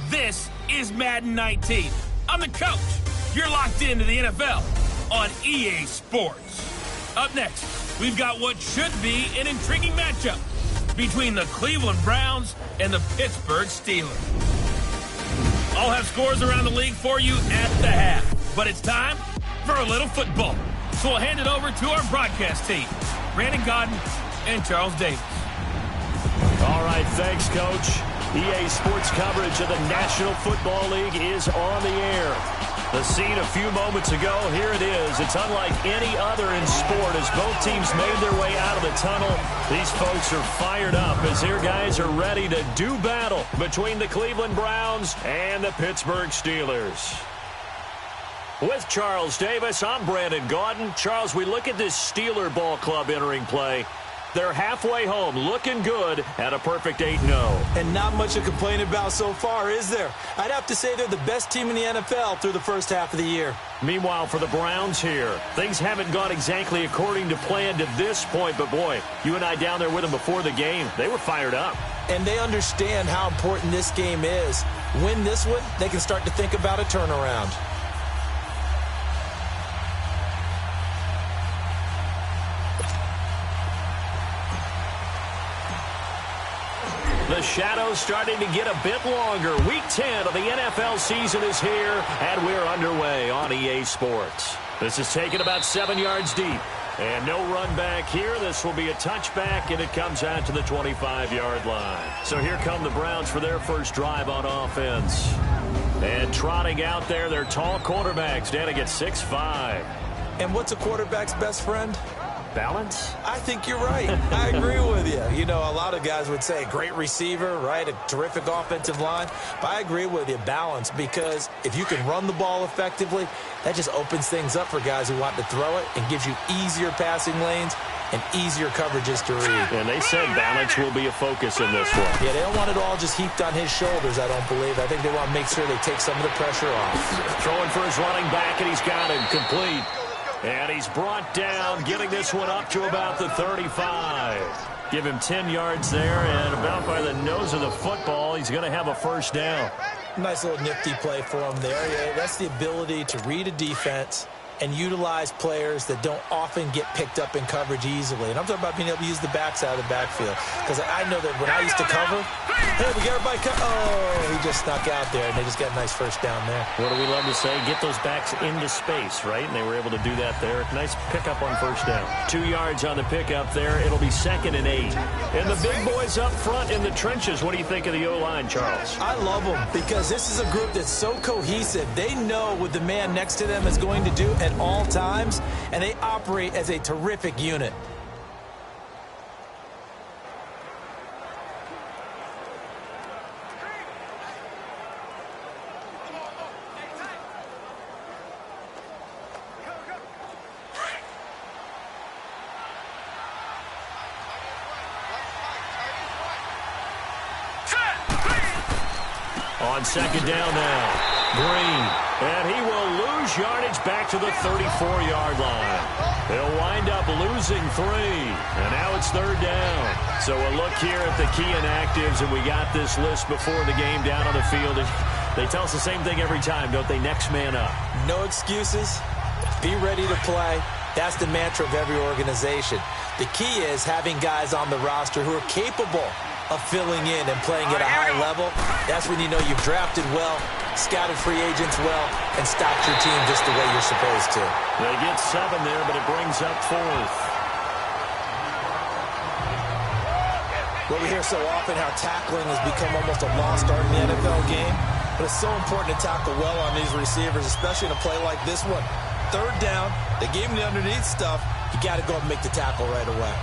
This is Madden 19. I'm the coach. You're locked into the NFL on EA Sports. Up next, we've got what should be an intriguing matchup between the Cleveland Browns and the Pittsburgh Steelers. I'll have scores around the league for you at the half, but it's time for a little football. So we'll hand it over to our broadcast team, Brandon Godden and Charles Davis. All right, thanks, Coach. EA Sports coverage of the National Football League is on the air. The scene a few moments ago, here it is. It's unlike any other in sport as both teams made their way out of the tunnel. These folks are fired up as their guys are ready to do battle between the Cleveland Browns and the Pittsburgh Steelers. With Charles Davis, I'm Brandon Gaudin. Charles, we look at this Steeler ball club entering play. They're halfway home, looking good at a perfect 8-0. And not much to complain about so far, is there? I'd have to say they're the best team in the NFL through the first half of the year. Meanwhile, for the Browns here, things haven't gone exactly according to plan to this point. But, boy, you and I down there with them before the game, they were fired up. And they understand how important this game is. Win this one, they can start to think about a turnaround. The shadow's starting to get a bit longer. Week 10 of the NFL season is here, and we're underway on EA Sports. This is taken about 7 yards deep. And no run back here. This will be a touchback, and it comes out to the 25-yard line. So here come the Browns for their first drive on offense. And trotting out there, their tall quarterbacks standing at 6'5". And what's a quarterback's best friend? Balance? I think you're right. I agree with you. You know, a lot of guys would say great receiver, right? A terrific offensive line. But I agree with you, balance, because if you can run the ball effectively, that just opens things up for guys who want to throw it and gives you easier passing lanes and easier coverages to read. And they said balance will be a focus in this one. Yeah, they don't want it all just heaped on his shoulders, I don't believe. I think they want to make sure they take some of the pressure off. Throwing for his running back, and he's got him complete. And he's brought down, getting this one up to about the 35. Give him 10 yards there, and about by the nose of the football, he's going to have a first down. Nice little nifty play for him there. Yeah, that's the ability to read a defense and utilize players that don't often get picked up in coverage easily. And I'm talking about being able to use the backside of the backfield. Because I know that when I used to cover, hey, we got everybody oh, he just snuck out there, and they just got a nice first down there. What do we love to say? Get those backs into space, right? And they were able to do that there. Nice pickup on first down. 2 yards on the pickup there. It'll be 2nd and 8. And the big boys up front in the trenches. What do you think of the O-line, Charles? I love them because this is a group that's so cohesive. They know what the man next to them is going to do at all times, and they operate as a terrific unit. On 2nd down now. Green. And he will lose yardage back to the 34-yard line. He'll wind up losing 3. And now it's 3rd down. So a look here at the key inactives, and we got this list before the game down on the field. They tell us the same thing every time, don't they? Next man up. No excuses. Be ready to play. That's the mantra of every organization. The key is having guys on the roster who are capable of filling in and playing at a high level. That's when you know you've drafted well, scouted free agents well, and stocked your team just the way you're supposed to. They get 7 there, but it brings up 4th. Well, we hear so often how tackling has become almost a lost art in the NFL game, but it's so important to tackle well on these receivers, especially in a play like this one. 3rd down, they gave him the underneath stuff. You got to go and make the tackle right away.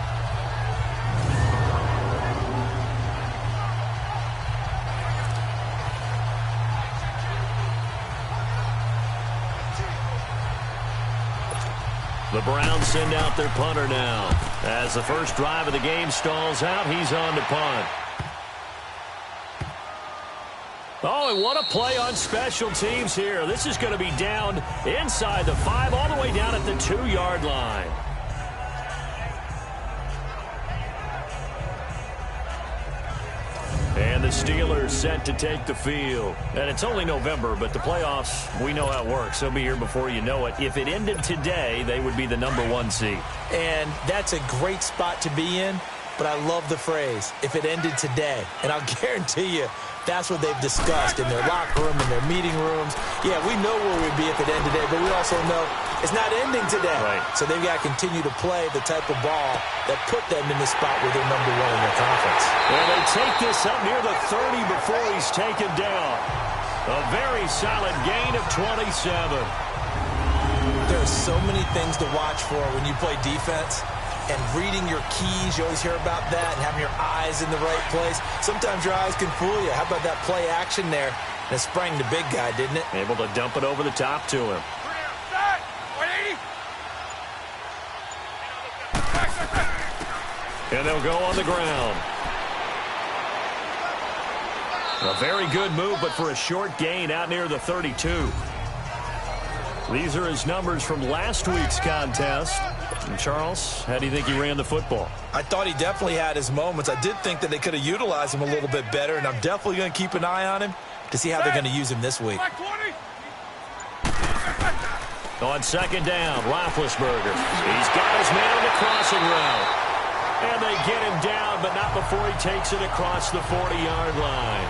The Browns send out their punter now. As the first drive of the game stalls out, he's on to punt. Oh, and what a play on special teams here. This is going to be down inside the 5, all the way down at the 2-yard line. And the Steelers set to take the field. And it's only November, but the playoffs, we know how it works. They'll be here before you know it. If it ended today, they would be the #1 seed. And that's a great spot to be in, but I love the phrase, if it ended today. And I'll guarantee you, that's what they've discussed in their locker room, in their meeting rooms. Yeah, we know where we'd be if it ended today, but we also know it's not ending today. Right. So they've got to continue to play the type of ball that put them in the spot where they're #1 in their conference. Well, they take this up near the 30 before he's taken down. A very solid gain of 27. There are so many things to watch for when you play defense. And reading your keys, you always hear about that, and having your eyes in the right place. Sometimes your eyes can fool you. How about that play action there? And it sprang the big guy, didn't it? Able to dump it over the top to him. And they'll go on the ground. A very good move, but for a short gain out near the 32. These are his numbers from last week's contest. And Charles, how do you think he ran the football? I thought he definitely had his moments. I did think that they could have utilized him a little bit better, and I'm definitely going to keep an eye on him to see how they're going to use him this week. On second down, Roethlisberger. He's got his man on the crossing route. And they get him down, but not before he takes it across the 40-yard line.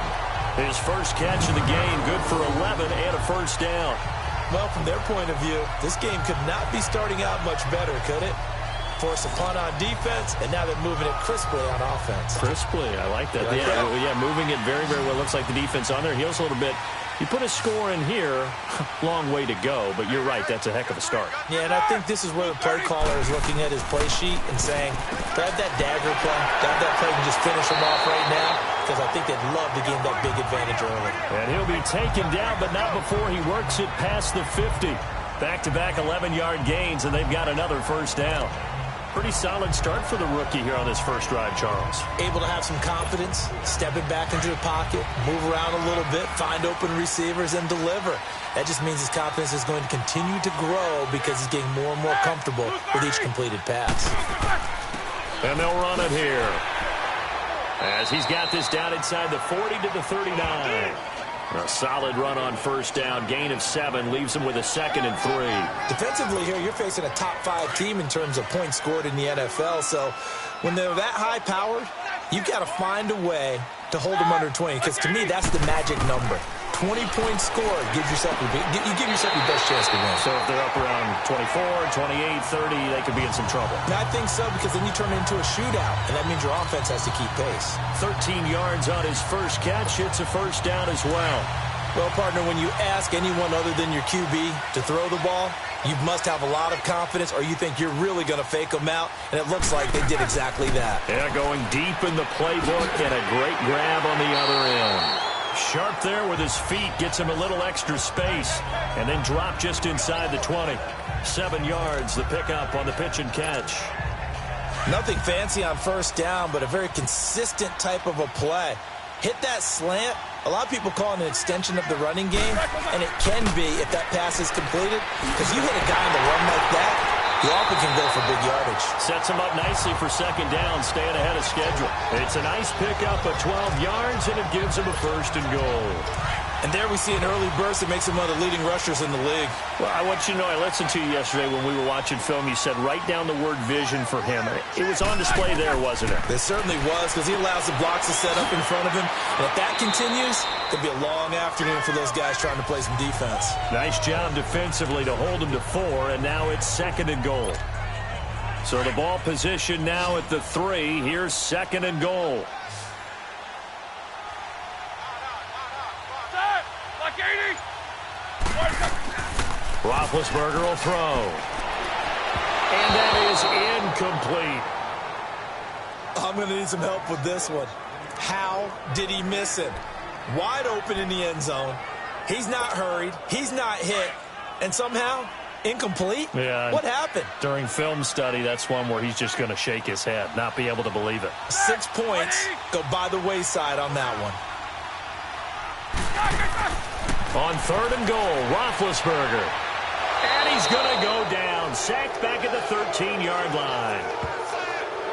His first catch of the game, good for 11 and a first down. Well, from their point of view, this game could not be starting out much better, could it? Force a punt on defense, and now they're moving it crisply on offense. Crisply, I like that. Yeah, moving it very, very well. Looks like the defense on there heals a little bit. You put a score in here, long way to go, but you're right, that's a heck of a start. Yeah, and I think this is where the play caller is looking at his play sheet and saying, grab that dagger play, grab that play and just finish him off right now, because I think they'd love to gain that big advantage early. And he'll be taken down, but not before he works it past the 50. Back-to-back 11-yard gains, and they've got another first down. Pretty solid start for the rookie here on this first drive, Charles. Able to have some confidence, stepping back into the pocket, move around a little bit, find open receivers, and deliver. That just means his confidence is going to continue to grow because he's getting more and more comfortable with each completed pass. And they'll run it here. As he's got this down inside the 40 to the 39. A solid run on first down. Gain of 7 leaves him with a 2nd and 3. Defensively here, you're facing a top-5 team in terms of points scored in the NFL. So when they're that high-powered, you've got to find a way to hold them under 20. Because to me, that's the magic number. 20 points scored gives yourself your best chance to win. So if they're up around 24, 28, 30, they could be in some trouble. I think so, because then you turn it into a shootout, and that means your offense has to keep pace. 13 yards on his first catch. It's a first down as well. Well, partner, when you ask anyone other than your QB to throw the ball, you must have a lot of confidence, or you think you're really going to fake them out, and it looks like they did exactly that. Yeah, going deep in the playbook, and a great grab on the other end. Sharp there with his feet, gets him a little extra space, and then drop just inside the 20. 7 yards, the pickup on the pitch and catch. Nothing fancy on first down, but a very consistent type of a play. Hit that slant. A lot of people call it an extension of the running game, and it can be if that pass is completed, because you hit a guy on the run like that, you often can go for big yardage. Sets him up nicely for second down, staying ahead of schedule. It's a nice pickup of 12 yards, and it gives him a 1st and goal. And there we see an early burst that makes him one of the leading rushers in the league. Well, I want you to know, I listened to you yesterday when we were watching film. You said write down the word vision for him. It was on display there, wasn't it? It certainly was, because he allows the blocks to set up in front of him. And if that continues, it'll be a long afternoon for those guys trying to play some defense. Nice job defensively to hold him to 4, and now it's 2nd and goal. So the ball position now at the 3. Here's 2nd and goal. Roethlisberger will throw. And that is incomplete. I'm going to need some help with this one. How did he miss it? Wide open in the end zone. He's not hurried. He's not hit. And somehow, incomplete? Yeah. What happened? During film study, that's one where he's just going to shake his head, not be able to believe it. 6 points go by the wayside on that one. On 3rd and goal, Roethlisberger. And he's going to go down. Sacked back at the 13-yard line.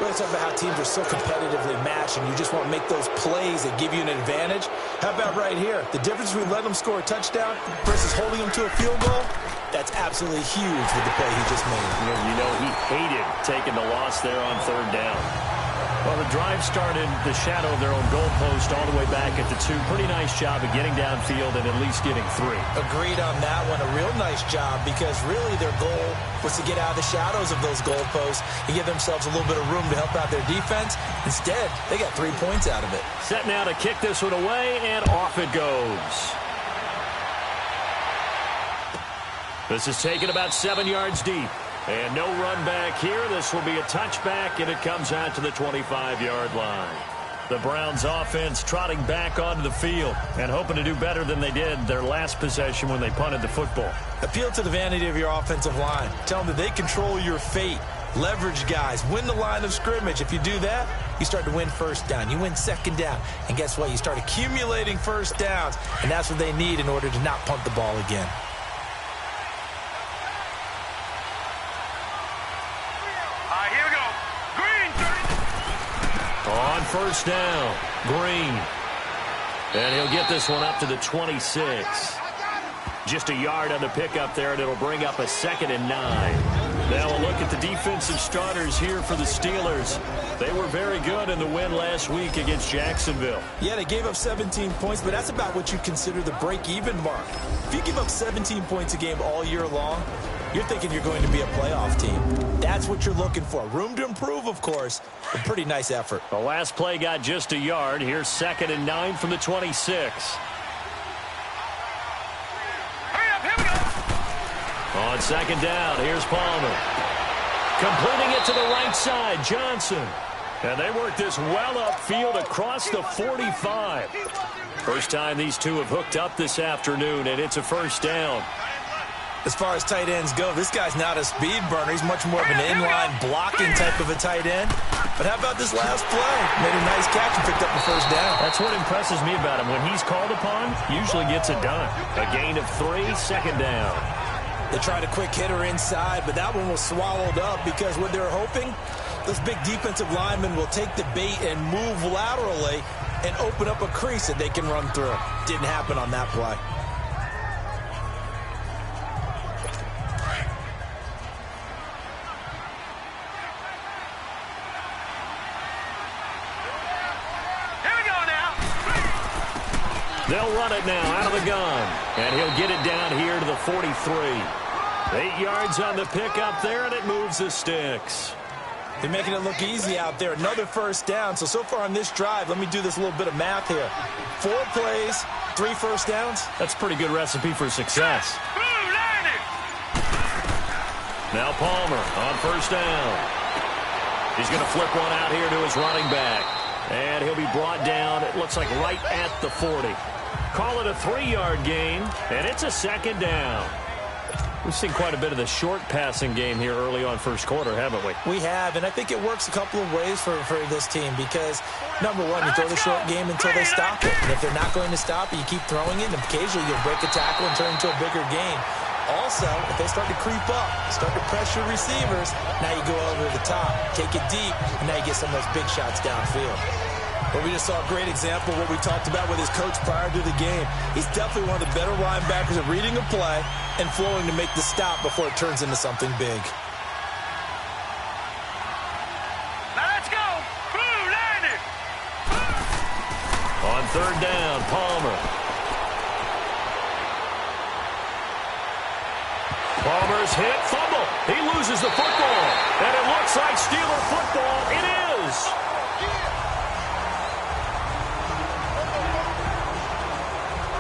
We're talking about how teams are so competitively matched, and you just want to make those plays that give you an advantage. How about right here? The difference between letting them score a touchdown versus holding them to a field goal, that's absolutely huge with the play he just made. You know, he hated taking the loss there on third down. Well, the drive started the shadow of their own goalpost all the way back at the 2. Pretty nice job of getting downfield and at least getting 3. Agreed on that one. A real nice job because really their goal was to get out of the shadows of those goalposts and give themselves a little bit of room to help out their defense. Instead, they got 3 points out of it. Set now to kick this one away, and off it goes. This is taken about 7 yards deep. And no run back here. This will be a touchback, and it comes out to the 25-yard line. The Browns offense trotting back onto the field and hoping to do better than they did their last possession when they punted the football. Appeal to the vanity of your offensive line. Tell them that they control your fate. Leverage guys. Win the line of scrimmage. If you do that, you start to win first down. You win second down. And guess what? You start accumulating first downs, and that's what they need in order to not punt the ball again. On first down, Green. And he'll get this one up to the 26. Just a yard on the pickup there, and it'll bring up a 2nd and 9. Now we'll look at the defensive starters here for the Steelers. They were very good in the win last week against Jacksonville. Yeah, they gave up 17 points, but that's about what you consider the break-even mark. If you give up 17 points a game all year long, you're thinking you're going to be a playoff team. That's what you're looking for. Room to improve, of course, but pretty nice effort. The last play got just a yard. Here's 2nd and 9 from the 26. On 2nd down, here's Palmer. Completing it to the right side, Johnson. And they work this well upfield across the 45. First time these two have hooked up this afternoon, and it's a first down. As far as tight ends go, this guy's not a speed burner. He's much more of an inline blocking type of a tight end. But how about this last play? Made a nice catch and picked up the first down. That's what impresses me about him. When he's called upon, usually gets it done. A gain of 3, 2nd down. They tried a quick hitter inside, but that one was swallowed up because what they're hoping, this big defensive lineman will take the bait and move laterally and open up a crease that they can run through. Didn't happen on that play. They'll run it now out of the gun. And he'll get it down here to the 43. 8 yards on the pickup there, and it moves the sticks. They're making it look easy out there. Another first down. So far on this drive, let me do this little bit of math here. 4 plays, 3 first downs. That's a pretty good recipe for success. Now Palmer on first down. He's going to flip one out here to his running back. And he'll be brought down, it looks like right at the 40. Call it a 3-yard gain, and it's a 2nd down. We've seen quite a bit of the short passing game here early on first quarter, haven't we? We have, and I think it works a couple of ways for this team because, number one, you throw the short game until they stop it. And if they're not going to stop it, you keep throwing it, and occasionally you'll break a tackle and turn into a bigger gain. Also, if they start to creep up, start to pressure receivers, now you go over the top, take it deep, and now you get some of those big shots downfield. But we just saw a great example of what we talked about with his coach prior to the game. He's definitely one of the better linebackers at reading a play and flowing to make the stop before it turns into something big. Now let's go. Blue, line it. On 3rd down, Palmer. Palmer's hit, fumble. He loses the football. And it looks like Steeler football. It is.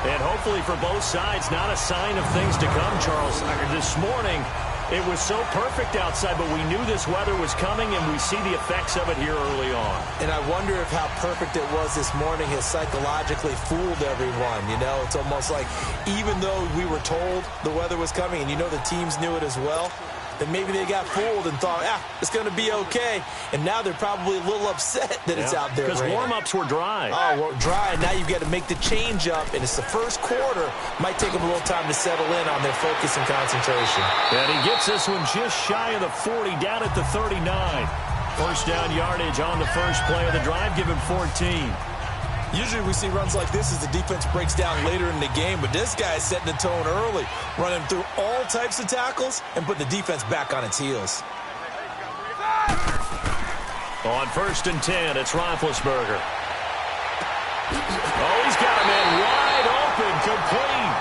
And hopefully for both sides, not a sign of things to come, Charles. This morning, it was so perfect outside, but we knew this weather was coming, and we see the effects of it here early on. And I wonder if how perfect it was this morning has psychologically fooled everyone. You know, it's almost like even though we were told the weather was coming, and you know the teams knew it as well, then maybe they got fooled and thought, it's going to be okay. And now they're probably a little upset that it's out there. Because warm-ups were dry. Oh, well, dry. Now you've got to make the change up, and it's the first quarter. Might take them a little time to settle in on their focus and concentration. And he gets this one just shy of the 40, down at the 39. First down yardage on the first play of the drive. Give him 14. Usually we see runs like this as the defense breaks down later in the game, but this guy is setting the tone early, running through all types of tackles and putting the defense back on its heels. On 1st and 10, it's Roethlisberger. Oh, he's got a man wide open, complete.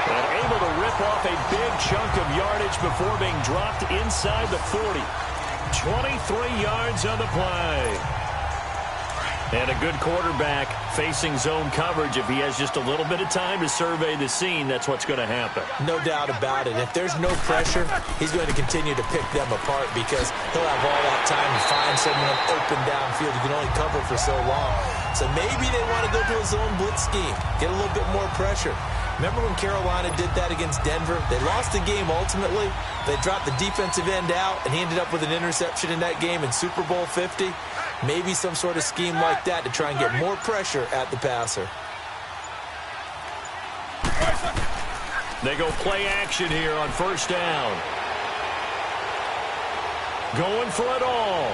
And able to rip off a big chunk of yardage before being dropped inside the 40. 23 yards on the play. And a good quarterback facing zone coverage. If he has just a little bit of time to survey the scene, that's what's going to happen. No doubt about it. If there's no pressure, he's going to continue to pick them apart because he'll have all that time to find someone open downfield. You can only cover for so long. So maybe they want to go to a zone blitz scheme, get a little bit more pressure. Remember when Carolina did that against Denver? They lost the game ultimately. They dropped the defensive end out, and he ended up with an interception in that game in Super Bowl 50. Maybe some sort of scheme like that to try and get more pressure at the passer. They go play action here on 1st down. Going for it all.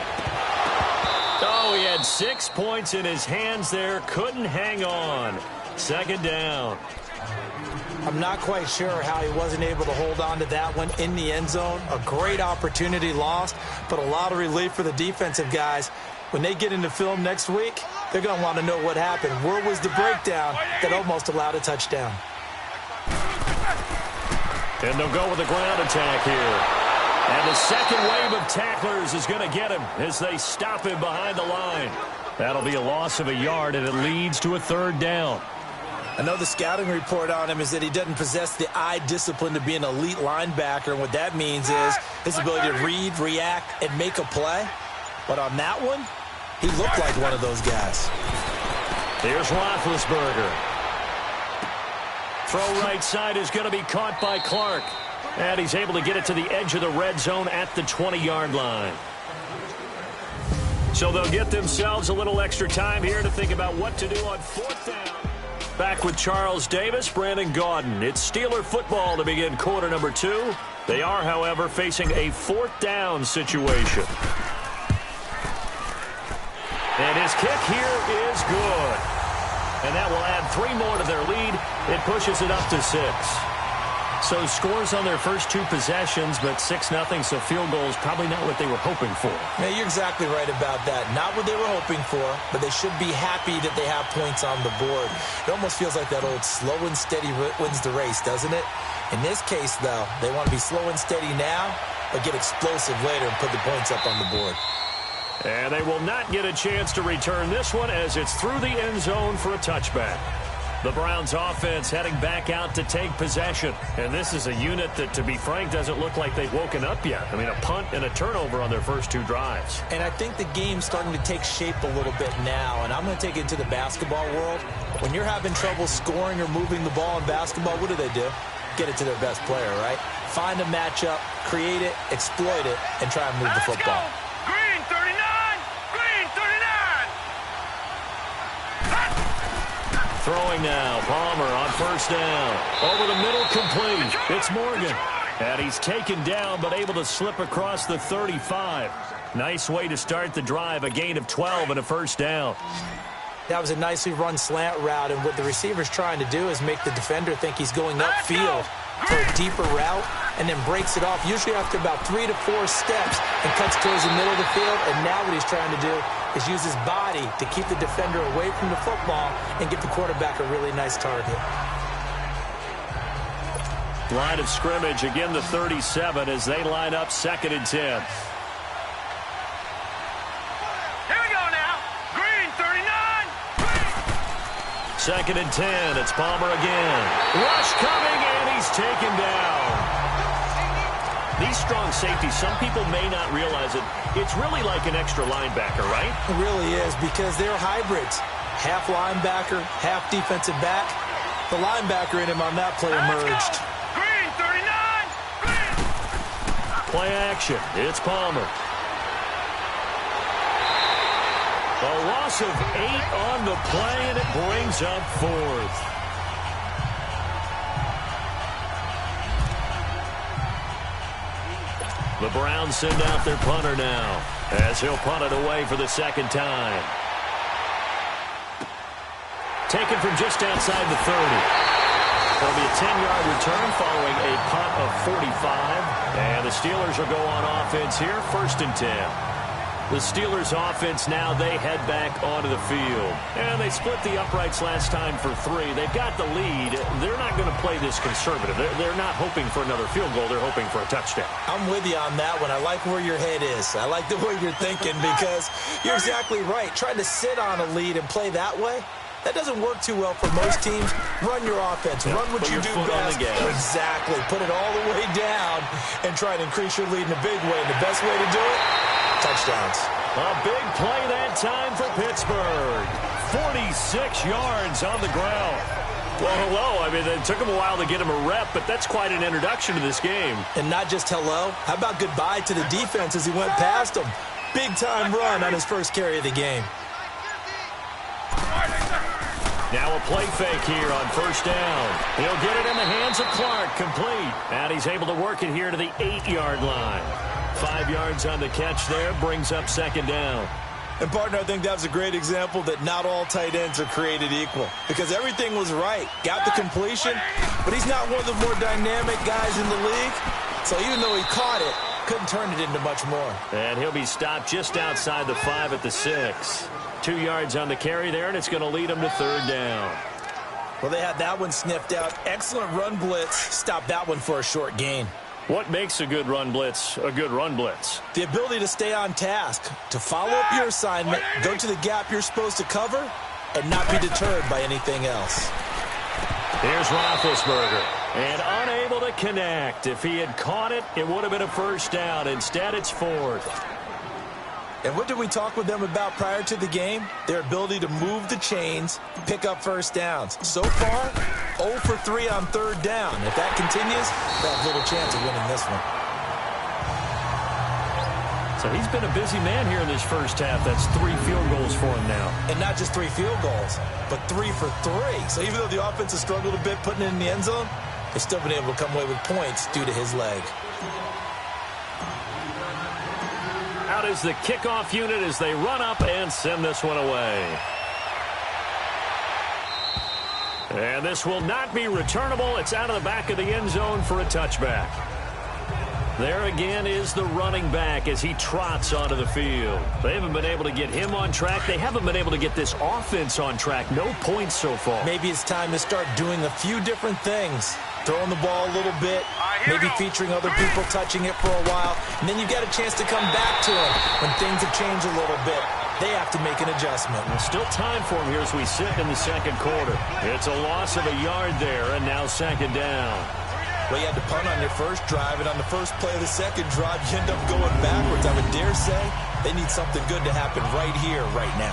Oh, he had 6 points in his hands there. Couldn't hang on. 2nd down. I'm not quite sure how he wasn't able to hold on to that one in the end zone. A great opportunity lost, but a lot of relief for the defensive guys. When they get into film next week, they're going to want to know what happened. Where was the breakdown that almost allowed a touchdown? And they'll go with a ground attack here. And the second wave of tacklers is going to get him as they stop him behind the line. That'll be a loss of a yard, and it leads to a 3rd down. I know the scouting report on him is that he doesn't possess the eye discipline to be an elite linebacker, and what that means is his ability to read, react, and make a play. But on that one, he looked like one of those guys. Here's Roethlisberger. Throw right side is going to be caught by Clark. And he's able to get it to the edge of the red zone at the 20-yard line. So they'll get themselves a little extra time here to think about what to do on 4th down. Back with Charles Davis, Brandon Gaudin. It's Steeler football to begin quarter number 2. They are, however, facing a 4th down situation. And his kick here is good. And that will add 3 more to their lead. It pushes it up to 6. So scores on their first 2 possessions, but 6-0, so field goal is probably not what they were hoping for. Yeah, you're exactly right about that. Not what they were hoping for, but they should be happy that they have points on the board. It almost feels like that old slow and steady wins the race, doesn't it? In this case, though, they want to be slow and steady now, but get explosive later and put the points up on the board. And they will not get a chance to return this one as it's through the end zone for a touchback. The Browns offense heading back out to take possession. And this is a unit that, to be frank, doesn't look like they've woken up yet. I mean, a punt and a turnover on their first 2 drives. And I think the game's starting to take shape a little bit now. And I'm going to take it to the basketball world. When you're having trouble scoring or moving the ball in basketball, what do? Get it to their best player, right? Find a matchup, create it, exploit it, and try and move the football. Green 39! Green 39! Throwing now, Palmer on 1st down. Over the middle, complete. It's Morgan. And he's taken down, but able to slip across the 35. Nice way to start the drive, a gain of 12 and a 1st down. That was a nicely run slant route, and what the receiver's trying to do is make the defender think he's going upfield for a deeper route, and then breaks it off, usually after about 3 to 4 steps, and cuts towards the middle of the field. And now what he's trying to do is use his body to keep the defender away from the football and give the quarterback a really nice target. Line of scrimmage, again the 37 as they line up 2nd and 10. Here we go now. Green 39! 2nd and 10. It's Palmer again. Rush coming, and he's taken down. These strong safeties, some people may not realize it. It's really like an extra linebacker, right? It really is, because they're hybrids. Half linebacker, half defensive back. The linebacker in him on that play emerged. Green 39! Green! Play action. It's Palmer. A loss of 8 on the play, and it brings up 4th. The Browns send out their punter now, as he'll punt it away for the second time. Taken from just outside the 30. It'll be a 10-yard return following a punt of 45. And the Steelers will go on offense here, 1st and 10. The Steelers offense now, they head back onto the field. And they split the uprights last time for 3. They've got the lead. They're not going to play this conservative. They're not hoping for another field goal. They're hoping for a touchdown. I'm with you on that one. I like where your head is. I like the way you're thinking because you're exactly right. Trying to sit on a lead and play that way, that doesn't work too well for most teams. Run your offense. Run what you do best. Exactly. Put it all the way down and try to increase your lead in a big way. And the best way to do it, touchdowns. A big play that time for Pittsburgh. 46 yards on the ground. Well, hello. I mean, it took him a while to get him a rep, but that's quite an introduction to this game. And not just hello. How about goodbye to the defense as he went past him? Big-time run on his first carry of the game. Now a play fake here on 1st down. He'll get it in the hands of Clark, complete. And he's able to work it here to the 8-yard line. 5 yards on the catch there, brings up 2nd down. And, partner, I think that was a great example that not all tight ends are created equal because everything was right. Got the completion, but he's not one of the more dynamic guys in the league. So even though he caught it, couldn't turn it into much more. And he'll be stopped just outside the 5 at the 6. 2 yards on the carry there, and it's going to lead him to 3rd down. Well, they had that one sniffed out. Excellent run blitz. Stopped that one for a short gain. What makes a good run blitz a good run blitz? The ability to stay on task, to follow up your assignment, go to the gap you're supposed to cover, and not be deterred by anything else. Here's Roethlisberger, and unable to connect. If he had caught it, it would have been a 1st down. Instead, it's 4th. And what did we talk with them about prior to the game? Their ability to move the chains, pick up 1st downs. So far, 0 for 3 on 3rd down. If that continues, they'll have little chance of winning this one. So he's been a busy man here in this first half. That's 3 field goals for him now. And not just 3 field goals, but 3 for 3. So even though the offense has struggled a bit putting it in the end zone, they've still been able to come away with points due to his leg. Out is the kickoff unit as they run up and send this one away. And this will not be returnable. It's out of the back of the end zone for a touchback. There again is the running back as he trots onto the field. They haven't been able to get him on track. They haven't been able to get this offense on track. No points so far. Maybe it's time to start doing a few different things. Throwing the ball a little bit, maybe featuring other people touching it for a while, and then you get a chance to come back to it when things have changed a little bit. They have to make an adjustment. There's still time for him here as we sit in the 2nd quarter. It's a loss of a yard there, and now 2nd down. Well, you had to punt on your first drive, and on the first play of the second drive, you end up going backwards. I would dare say they need something good to happen right here, right now.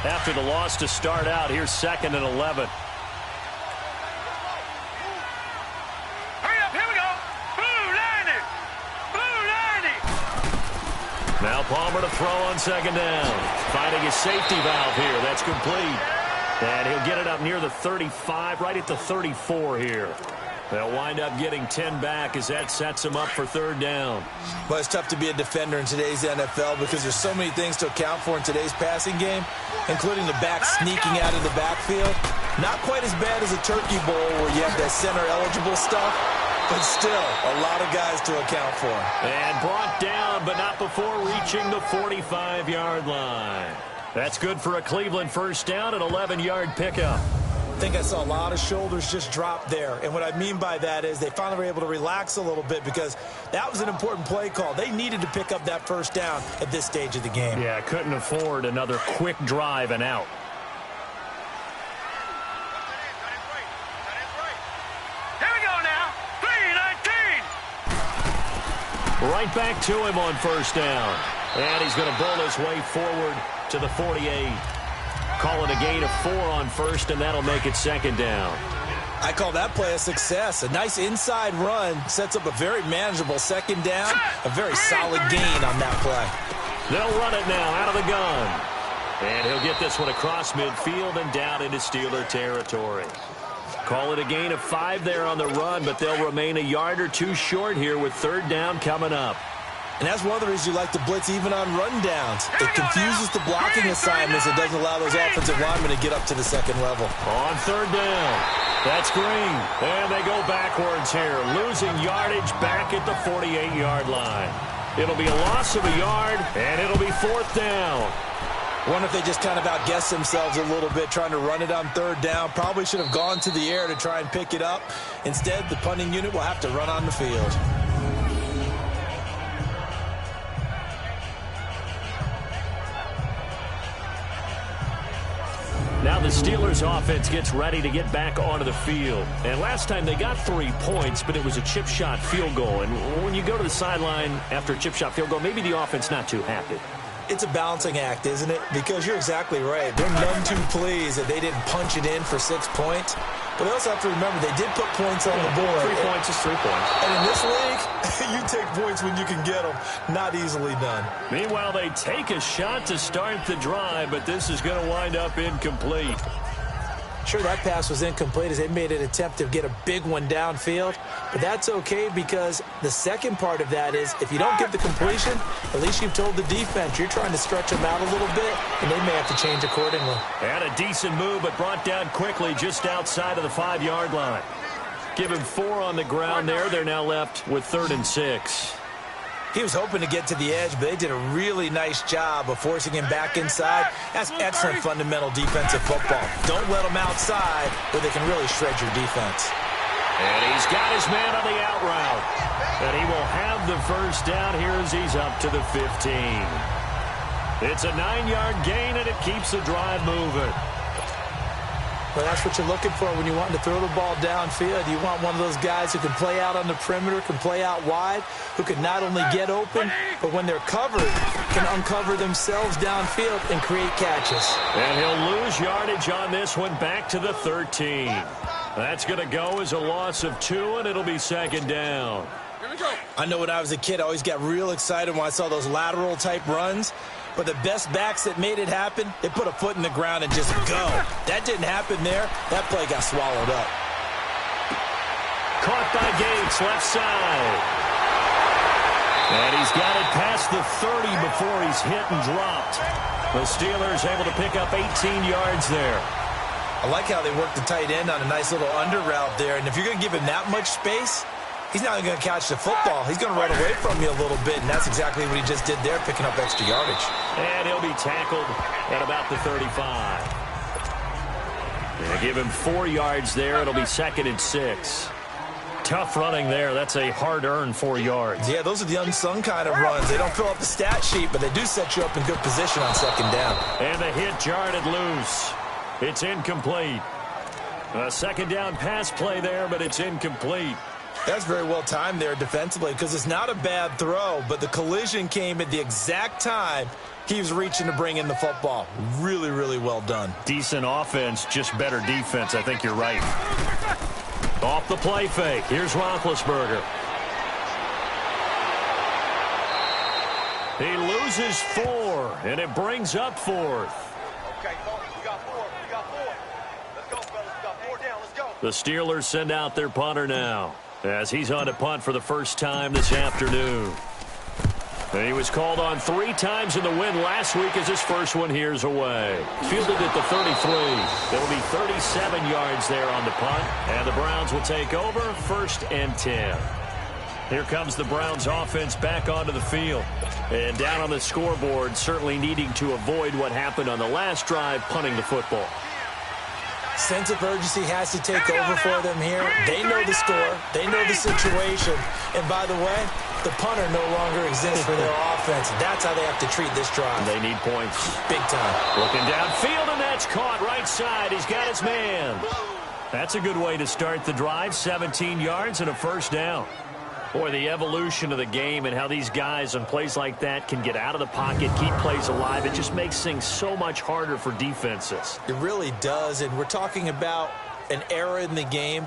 After the loss to start out, here's 2nd and 11. Hurry up, here we go. Blue 90. Blue 90. Now Palmer to throw on 2nd down. Finding his safety valve here. That's complete. And he'll get it up near the 35, right at the 34 here. They'll wind up getting 10 back as that sets them up for 3rd down. Well, it's tough to be a defender in today's NFL because there's so many things to account for in today's passing game, including the back sneaking out of the backfield. Not quite as bad as a turkey bowl where you have that center-eligible stuff, but still a lot of guys to account for. And brought down, but not before reaching the 45-yard line. That's good for a Cleveland 1st down, an 11-yard pickup. I think I saw a lot of shoulders just drop there. And what I mean by that is they finally were able to relax a little bit because that was an important play call. They needed to pick up that 1st down at this stage of the game. Yeah, couldn't afford another quick drive and out. Here we go now. 3-19. Right back to him on 1st down. And he's going to bull his way forward to the 48. Call it a gain of 4 on 1st, and that'll make it 2nd down. I call that play a success. A nice inside run sets up a very manageable 2nd down. A very solid gain on that play. They'll run it now out of the gun. And he'll get this one across midfield and down into Steeler territory. Call it a gain of 5 there on the run, but they'll remain a yard or two short here with third down coming up. And that's one of the reasons you like to blitz even on rundowns. It confuses the blocking assignments. It doesn't allow those offensive linemen to get up to the second level. On third down, that's Green. And they go backwards here, losing yardage back at the 48-yard line. It'll be a loss of a yard, and it'll be fourth down. Wonder if they just kind of outguessed themselves a little bit trying to run it on third down. Probably should have gone to the air to try and pick it up. Instead, the punting unit will have to run on the field. Now the Steelers offense gets ready to get back onto the field. And last time they got 3 points, but it was a chip shot field goal. And when you go to the sideline after a chip shot field goal, maybe the offense not too happy. It's a balancing act, isn't it? Because you're exactly right. They're none too pleased that they didn't punch it in for 6 points. But they also have to remember they did put points on the board. 3 points is 3 points. And in this league, you take points when you can get them. Not easily done. Meanwhile, they take a shot to start the drive, but this is going to wind up incomplete. Sure, that pass was incomplete as they made an attempt to get a big one downfield. But that's okay because the second part of that is if you don't get the completion, at least you've told the defense you're trying to stretch them out a little bit, and they may have to change accordingly. And a decent move, but brought down quickly just outside of the 5-yard line. Give him 4 on the ground there. They're now left with 3rd and 6. He was hoping to get to the edge, but they did a really nice job of forcing him back inside. That's excellent fundamental defensive football. Don't let them outside where they can really shred your defense. And he's got his man on the out route. And he will have the first down here as he's up to the 15. It's a 9-yard gain, and it keeps the drive moving. Well, that's what you're looking for when you want to throw the ball downfield. You want one of those guys who can play out on the perimeter, can play out wide, who can not only get open, but when they're covered, can uncover themselves downfield and create catches. And he'll lose yardage on this one back to the 13. That's going to go as a loss of 2, and it'll be 2nd down. I know when I was a kid, I always got real excited when I saw those lateral-type runs. But the best backs that made it happen, they put a foot in the ground and just go. That didn't happen there. That play got swallowed up. Caught by Gates, left side. And he's got it past the 30 before he's hit and dropped. The Steelers able to pick up 18 yards there. I like how they worked the tight end on a nice little under route there. And if you're going to give him that much space, he's not going to catch the football. He's going to run away from you a little bit, and that's exactly what he just did there, picking up extra yardage. And he'll be tackled at about the 35. They give him 4 yards there. It'll be 2nd and 6. Tough running there. That's a hard-earned 4 yards. Yeah, those are the unsung kind of runs. They don't fill up the stat sheet, but they do set you up in good position on 2nd down. And the hit jarred it loose. It's incomplete. A 2nd down pass play there, but it's incomplete. That's very well timed there defensively because it's not a bad throw, but the collision came at the exact time he was reaching to bring in the football. Really, really well done. Decent offense, just better defense. I think you're right. Off the play fake. Here's Roethlisberger. He loses 4, and it brings up 4th. Okay, we got 4. We got 4. Let's go, fellas. We got 4 down. Let's go. The Steelers send out their punter now, as he's on to punt for the first time this afternoon. And he was called on 3 times in the win last week as his first one here's away. Fielded at the 33. There will be 37 yards there on the punt, and the Browns will take over 1st and 10. Here comes the Browns offense back onto the field. And down on the scoreboard, certainly needing to avoid what happened on the last drive, punting the football. Sense of urgency has to take over for them here. They know the score. They know the situation. And by the way, the punter no longer exists for their offense. That's how they have to treat this drive. They need points. Big time. Looking downfield, and that's caught right side. He's got his man. That's a good way to start the drive. 17 yards and a 1st down. Boy, the evolution of the game and how these guys on plays like that can get out of the pocket, keep plays alive, it just makes things so much harder for defenses. It really does, and we're talking about an era in the game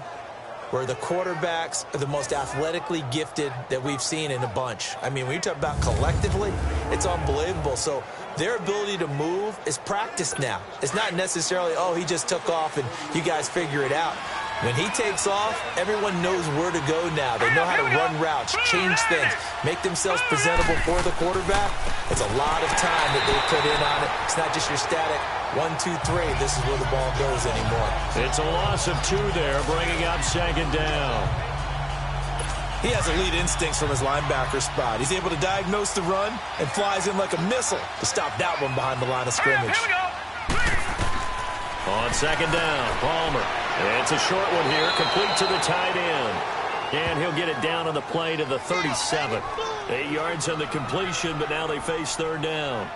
where the quarterbacks are the most athletically gifted that we've seen in a bunch. I mean, when you talk about collectively, it's unbelievable. So their ability to move is practiced now. It's not necessarily, oh, he just took off and you guys figure it out. When he takes off, everyone knows where to go now. They know how to run routes, change things, make themselves presentable for the quarterback. It's a lot of time that they put in on it. It's not just your static 1, 2, 3. This is where the ball goes anymore. It's a loss of 2 there, bringing up second down. He has elite instincts from his linebacker spot. He's able to diagnose the run and flies in like a missile to stop that one behind the line of scrimmage. On second down, Palmer. It's a short one here, complete to the tight end. And he'll get it down on the play to the 37. 8 yards on the completion, but now they face third down.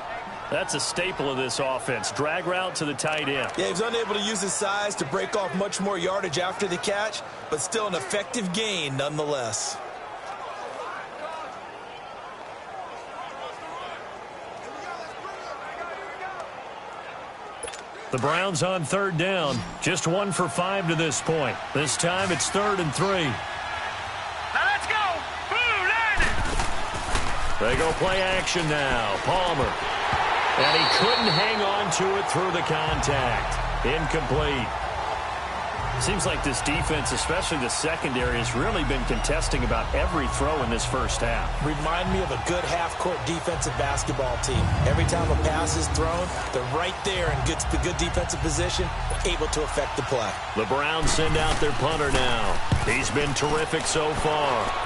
That's a staple of this offense. Drag route to the tight end. Yeah, he was unable to use his size to break off much more yardage after the catch, but still an effective gain nonetheless. The Browns on third down. Just 1 for 5 to this point. This time it's 3rd and 3. Now let's go. They go play action now. Palmer. And he couldn't hang on to it through the contact. Incomplete. Seems like this defense, especially the secondary, has really been contesting about every throw in this first half. Remind me of a good half-court defensive basketball team. Every time a pass is thrown, they're right there in good defensive position, able to affect the play. The Browns send out their punter now. He's been terrific so far.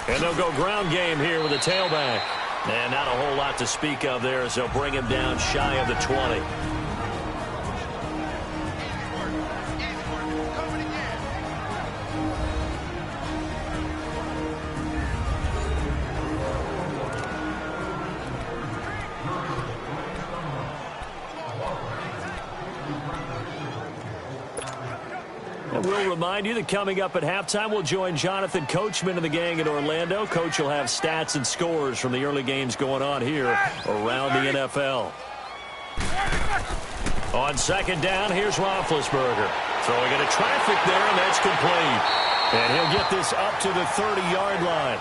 And they'll go ground game here with a tailback. And not a whole lot to speak of there as they'll bring him down shy of the 20. And we'll remind you that coming up at halftime, we'll join Jonathan Coachman and the gang in Orlando. Coach will have stats and scores from the early games going on here around the NFL. On second down, here's Roethlisberger. Throwing into traffic there, and that's complete. And he'll get this up to the 30-yard line.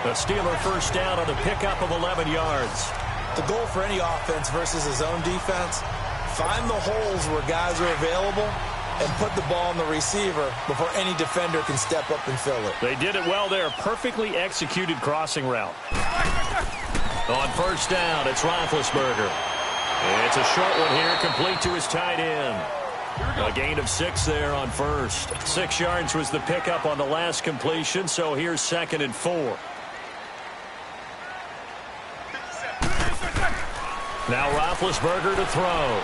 The Steeler first down on a pickup of 11 yards. The goal for any offense versus his own defense, find the holes where guys are available and put the ball on the receiver before any defender can step up and fill it. They did it well there. Perfectly executed crossing route. On first down, it's Roethlisberger. It's a short one here, complete to his tight end. A gain of 6 there on first. 6 yards was the pickup on the last completion, so here's 2nd and 4. Now Roethlisberger to throw.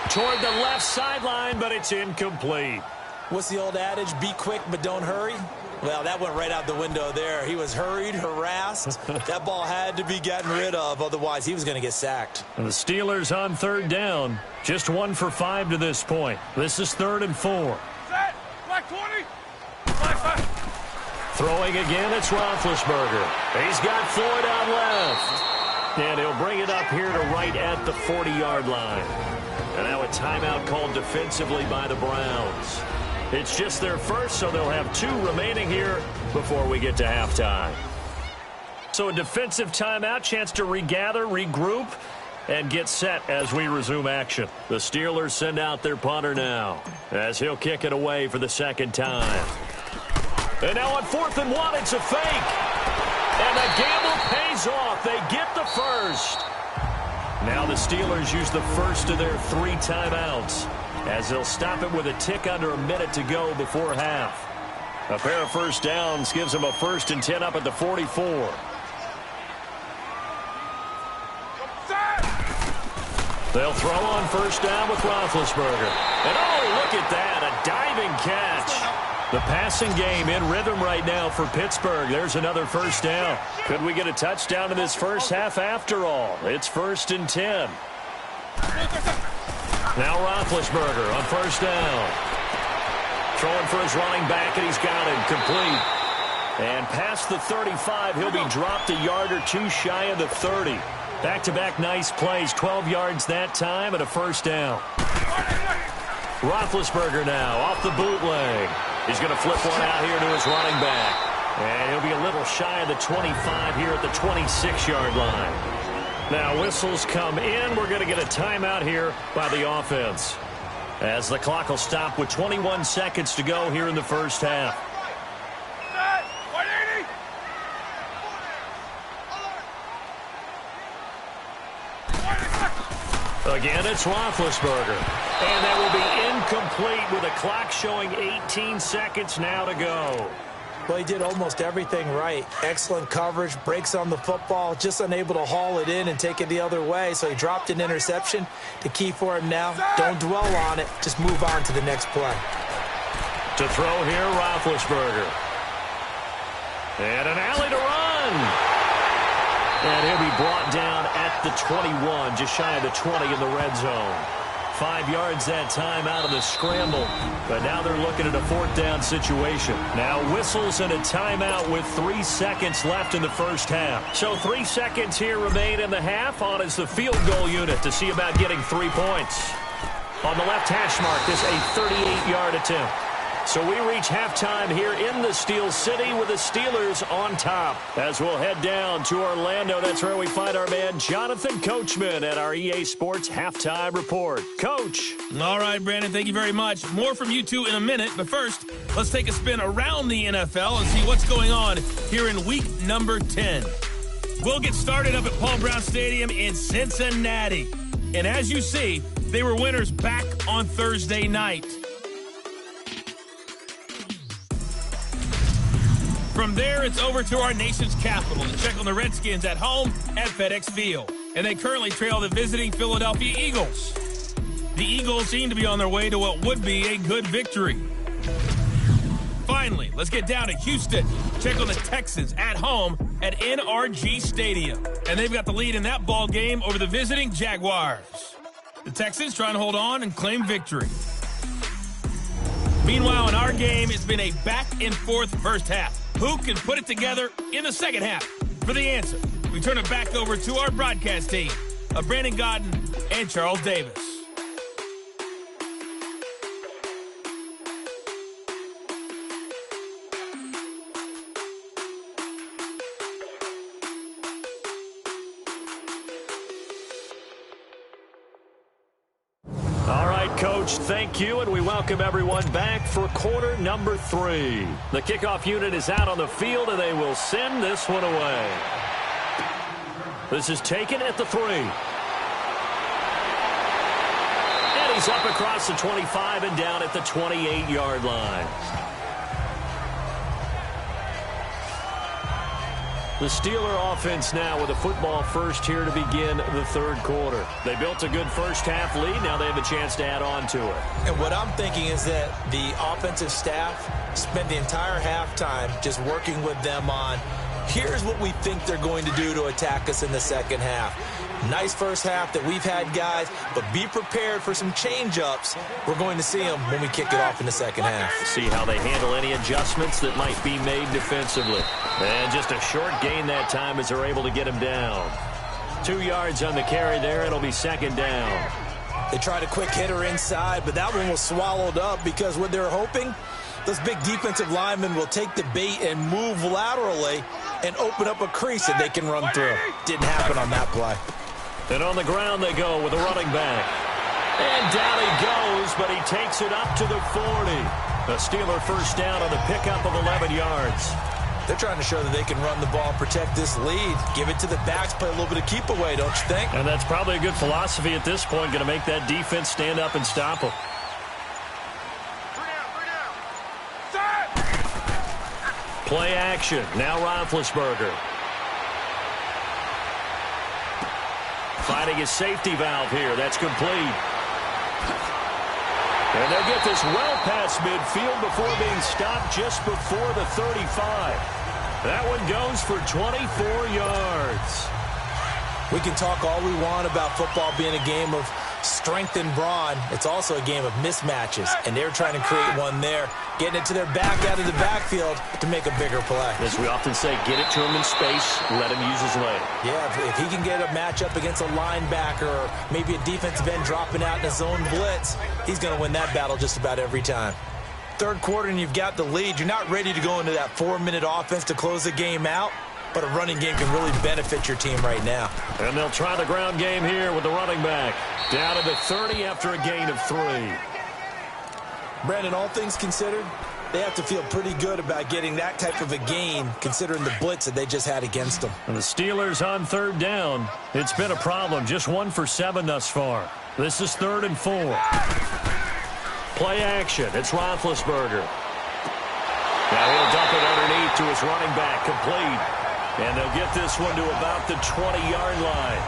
Toward the left sideline, but it's incomplete. What's the old adage? Be quick, but don't hurry. Well, that went right out the window there. He was hurried, harassed. That ball had to be gotten rid of, otherwise he was going to get sacked. And the Steelers on third down. Just 1 for 5 to this point. This is 3rd and 4. Set. Black 20. Black 5. Throwing again, it's Roethlisberger. He's got Floyd out left. And he'll bring it up here to right at the 40-yard line. And now a timeout called defensively by the Browns. It's just their first, so they'll have 2 remaining here before we get to halftime. So a defensive timeout, chance to regather, regroup, and get set as we resume action. The Steelers send out their punter now as he'll kick it away for the second time. And now on 4th and 1, it's a fake. And the gamble pays off. They get the first. Now the Steelers use the first of their 3 timeouts as they'll stop it with a tick under a minute to go before half. A pair of first downs gives them a 1st and 10 up at the 44. They'll throw on first down with Roethlisberger. And oh, look at that, a diving catch. The passing game in rhythm right now for Pittsburgh. There's another first down. Could we get a touchdown in this first half after all? It's 1st and 10. Now Roethlisberger on first down. Throwing for his running back, and he's got it. Complete. And past the 35, he'll be dropped a yard or two shy of the 30. Back-to-back nice plays. 12 yards that time and a first down. Roethlisberger now off the bootleg. He's going to flip one out here to his running back. And he'll be a little shy of the 25 here at the 26-yard line. Now whistles come in. We're going to get a timeout here by the offense, as the clock will stop with 21 seconds to go here in the first half. Again, it's Roethlisberger. And that will be incomplete with a clock showing 18 seconds now to go. Well, he did almost everything right. Excellent coverage, breaks on the football, just unable to haul it in and take it the other way. So he dropped an interception. The key for him now, don't dwell on it. Just move on to the next play. To throw here, Roethlisberger. And an alley to run. And he'll be brought down at the 21, just shy of the 20 in the red zone. 5 yards that time out of the scramble. But now they're looking at a fourth down situation. Now whistles and a timeout with 3 seconds left in the first half. So 3 seconds here remain in the half. On is the field goal unit to see about getting 3 points. On the left hash mark, this a 38-yard attempt. So we reach halftime here in the Steel City with the Steelers on top. As we'll head down to Orlando, that's where we find our man Jonathan Coachman at our EA Sports Halftime Report. Coach. All right, Brandon, thank you very much. More from you two in a minute, but first, let's take a spin around the NFL and see what's going on here in week number 10. We'll get started up at Paul Brown Stadium in Cincinnati. And as you see, they were winners back on Thursday night. From there, it's over to our nation's capital to check on the Redskins at home at FedEx Field. And they currently trail the visiting Philadelphia Eagles. The Eagles seem to be on their way to what would be a good victory. Finally, let's get down to Houston. Check on the Texans at home at NRG Stadium. And they've got the lead in that ball game over the visiting Jaguars. The Texans trying to hold on and claim victory. Meanwhile, in our game, it's been a back-and-forth first half. Who can put it together in the second half? For the answer, we turn it back over to our broadcast team of Brandon Godden and Charles Davis. Coach, thank you, and we welcome everyone back for quarter number 3. The kickoff unit is out on the field, and they will send this one away. This is taken at the 3. And he's up across the 25 and down at the 28-yard line. The Steeler offense now with a football first here to begin the third quarter. They built a good first half lead. Now they have a chance to add on to it. And what I'm thinking is that the offensive staff spent the entire halftime just working with them on, here's what we think they're going to do to attack us in the second half. Nice first half that we've had, guys, but be prepared for some change-ups. We're going to see them when we kick it off in the second half. See how they handle any adjustments that might be made defensively. And just a short gain that time as they're able to get him down. 2 yards on the carry there. It'll be second down. They tried a quick hitter inside, but that one was swallowed up because what they're hoping, those big defensive linemen will take the bait and move laterally and open up a crease that they can run through. Didn't happen on that play. And on the ground they go with a running back. And down he goes, but he takes it up to the 40. A Steeler first down on the pickup of 11 yards. They're trying to show that they can run the ball and protect this lead. Give it to the backs, play a little bit of keep away, don't you think? And that's probably a good philosophy at this point, going to make that defense stand up and stop them. Play action. Now Roethlisberger. Finding his safety valve here. That's complete. And they'll get this well past midfield before being stopped just before the 35. That one goes for 24 yards. We can talk all we want about football being a game of strength and brawn. It's also a game of mismatches, and they're trying to create one there, getting it to their back out of the backfield to make a bigger play. As we often say, get it to him in space, let him use his leg. Yeah, if he can get a matchup against a linebacker or maybe a defensive end dropping out in a zone blitz, he's going to win that battle just about every time. Third quarter and you've got the lead. You're not ready to go into that 4-minute offense to close the game out, but a running game can really benefit your team right now. And they'll try the ground game here with the running back. Down to the 30 after a gain of 3. Brandon, all things considered, they have to feel pretty good about getting that type of a gain considering the blitz that they just had against them. And the Steelers on third down. It's been a problem. Just 1 for 7 thus far. This is 3rd and 4. Play action. It's Roethlisberger. Now he'll dump it underneath to his running back. Complete. And they'll get this one to about the 20-yard line.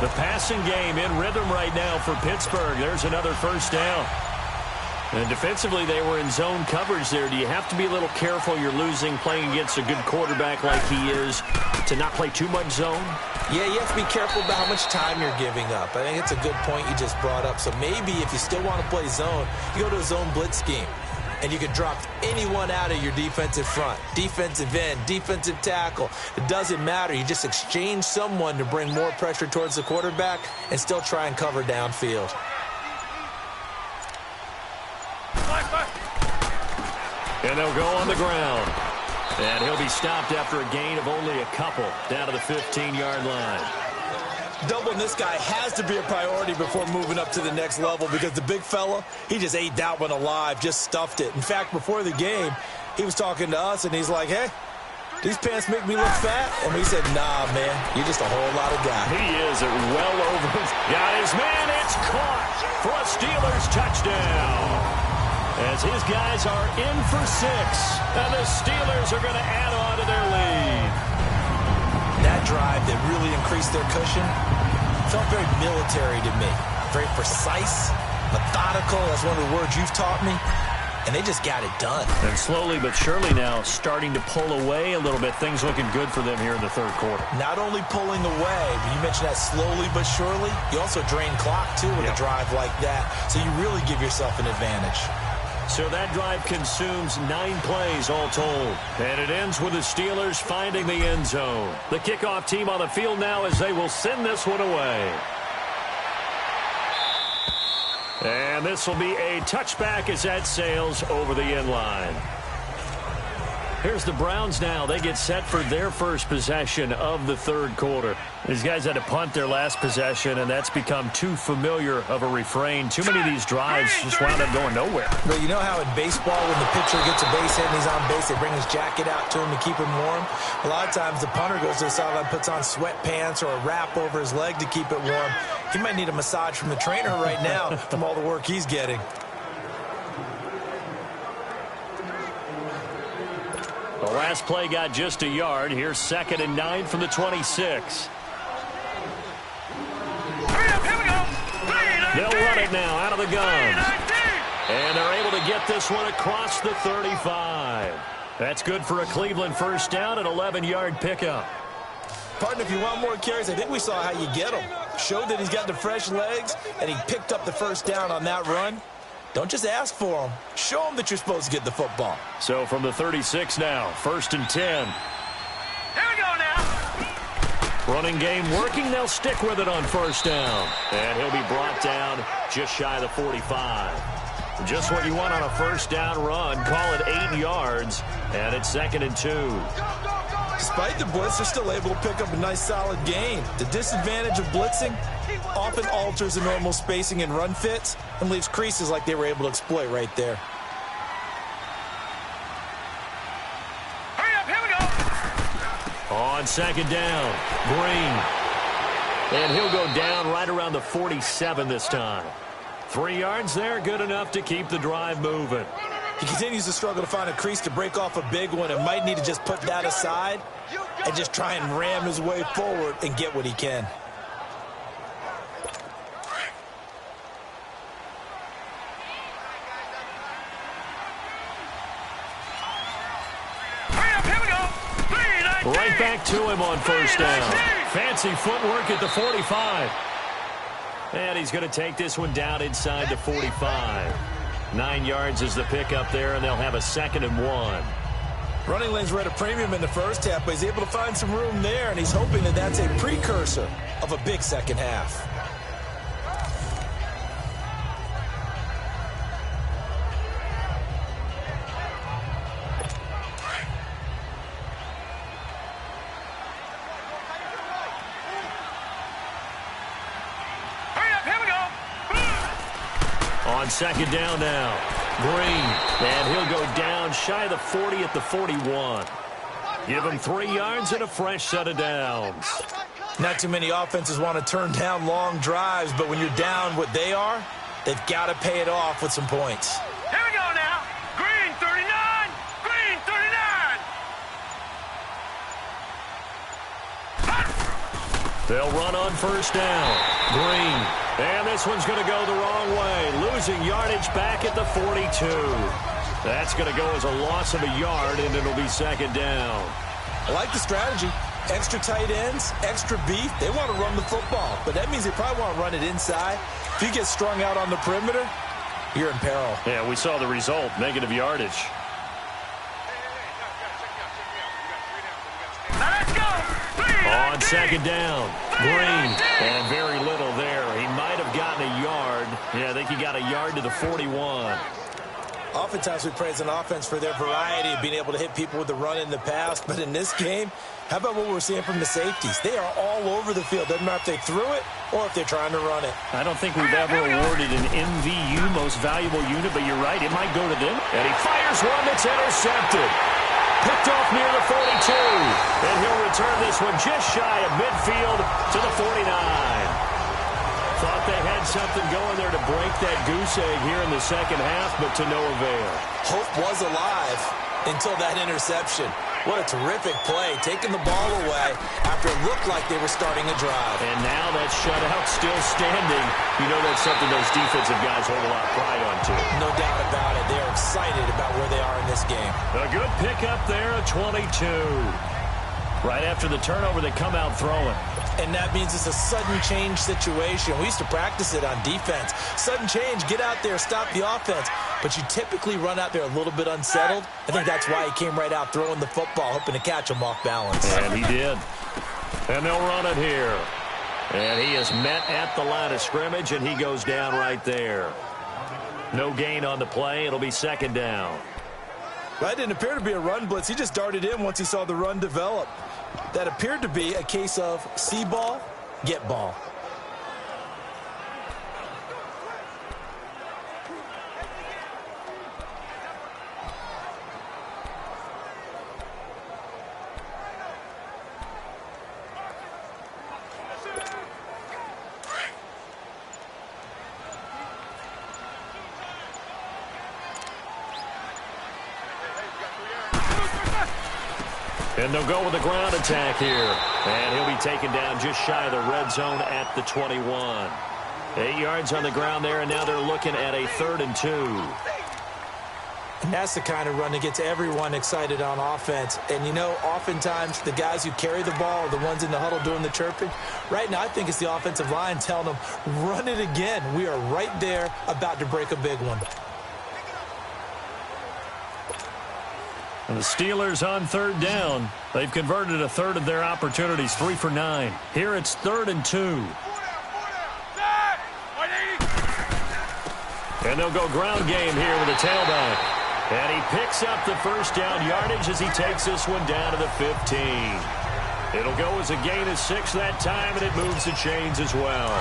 The passing game in rhythm right now for Pittsburgh. There's another first down. And defensively, they were in zone coverage there. Do you have to be a little careful? You're losing playing against a good quarterback like he is to not play too much zone? Yeah, you have to be careful about how much time you're giving up. I think it's a good point you just brought up. So maybe if you still want to play zone, you go to a zone blitz scheme. And you can drop anyone out of your defensive front, defensive end, defensive tackle. It doesn't matter. You just exchange someone to bring more pressure towards the quarterback and still try and cover downfield. And they'll go on the ground. And he'll be stopped after a gain of only a couple down to the 15-yard line. Doubling this guy has to be a priority before moving up to the next level because the big fella, he just ate that one alive, just stuffed it. In fact, before the game, he was talking to us, and he's like, hey, these pants make me look fat? And we said, nah, man, you're just a whole lot of guy. He is well over. Got his man. It's caught for a Steelers touchdown. As his guys are in for 6, and the Steelers are going to add on to their lead. That drive that really increased their cushion felt very military to me. Very precise, methodical. That's one of the words you've taught me. And they just got it done. And slowly but surely now starting to pull away a little bit. Things looking good for them here in the third quarter. Not only pulling away, but you mentioned that slowly but surely. You also drain clock, too, with a drive like that. So you really give yourself an advantage. So that drive consumes 9 plays all told. And it ends with the Steelers finding the end zone. The kickoff team on the field now as they will send this one away. And this will be a touchback as that sails over the end line. Here's the Browns now. They get set for their first possession of the third quarter. These guys had to punt their last possession, and that's become too familiar of a refrain. Too many of these drives just wound up going nowhere. But you know how in baseball, when the pitcher gets a base hit and he's on base, they bring his jacket out to him to keep him warm? A lot of times the punter goes to the sideline, puts on sweatpants or a wrap over his leg to keep it warm. He might need a massage from the trainer right now from all the work he's getting. The last play got just a yard. Here's 2nd and 9 from the 26. They'll run it now out of the gun. And they're able to get this one across the 35. That's good for a Cleveland first down, an 11-yard pickup. Partner, if you want more carries, I think we saw how you get him. Showed that he's got the fresh legs, and he picked up the first down on that run. Don't just ask for them. Show them that you're supposed to get the football. So from the 36 now, 1st and 10. Here we go now. Running game working. They'll stick with it on first down. And he'll be brought down just shy of the 45. Just what you want on a first down run. Call it 8 yards. And it's 2nd and 2. Despite the blitz, they're still able to pick up a nice solid gain. The disadvantage of blitzing often alters the normal spacing and run fits and leaves creases like they were able to exploit right there. Hurry up, here we go. On 2nd down, Green. And he'll go down right around the 47 this time. 3 yards there, good enough to keep the drive moving. He continues to struggle to find a crease to break off a big one and might need to just put that aside and just try and ram his way forward and get what he can. Right back to him on first down. Fancy footwork at the 45. And he's going to take this one down inside the 45. 9 yards is the pickup there, and they'll have a 2nd and 1. Running lanes were at a premium in the first half, but he's able to find some room there, and he's hoping that that's a precursor of a big second half. On 2nd down now, Green, and he'll go down shy of the 40 at the 41. Give him 3 yards and a fresh set of downs. Not too many offenses want to turn down long drives, but when you're down what they are, they've got to pay it off with some points. Here we go now. Green 39. Green 39. They'll run on first down. Green. And this one's going to go the wrong way. Losing yardage back at the 42. That's going to go as a loss of a yard, and it'll be 2nd down. I like the strategy. Extra tight ends, extra beef. They want to run the football, but that means they probably want to run it inside. If you get strung out on the perimeter, you're in peril. Yeah, we saw the result, negative yardage. Let's go. On 2nd down, Green, and very little there. He might have gotten a yard. Yeah, I think he got a yard to the 41. Oftentimes we praise an offense for their variety of being able to hit people with the run in the past, but in this game, how about what we're seeing from the safeties? They are all over the field. Doesn't matter if they threw it or if they're trying to run it. I don't think we've ever awarded an MVU, most valuable unit, but you're right, it might go to them. And he fires one that's intercepted. Picked off near the 42. And he'll return this one just shy of midfield to the 49. Thought they had something going there to break that goose egg here in the second half, but to no avail. Hope was alive until that interception. What a terrific play, taking the ball away after it looked like they were starting a drive. And now that shutout still standing. You know that's something those defensive guys hold a lot of pride on, too. No doubt about it. They're excited about where they are in this game. A good pickup there at 22. Right after the turnover, they come out throwing. And that means it's a sudden change situation. We used to practice it on defense. Sudden change, get out there, stop the offense. But you typically run out there a little bit unsettled. I think that's why he came right out throwing the football, hoping to catch him off balance. And he did. And they'll run it here. And he is met at the line of scrimmage, and he goes down right there. No gain on the play. It'll be 2nd down. That didn't appear to be a run blitz. He just darted in once he saw the run develop. That appeared to be a case of see ball, get ball. And they'll go with the ground attack here. And he'll be taken down just shy of the red zone at the 21. 8 yards on the ground there, and now they're looking at a 3rd and 2. And that's the kind of run that gets everyone excited on offense. And, you know, oftentimes the guys who carry the ball are the ones in the huddle doing the chirping. Right now, I think it's the offensive line telling them, run it again. We are right there about to break a big one. And the Steelers on 3rd down. They've converted a 1/3 of their opportunities, 3 for 9. Here it's 3rd and 2. And they'll go ground game here with a tailback. And he picks up the first down yardage as he takes this one down to the 15. It'll go as a gain of 6 that time, and it moves the chains as well.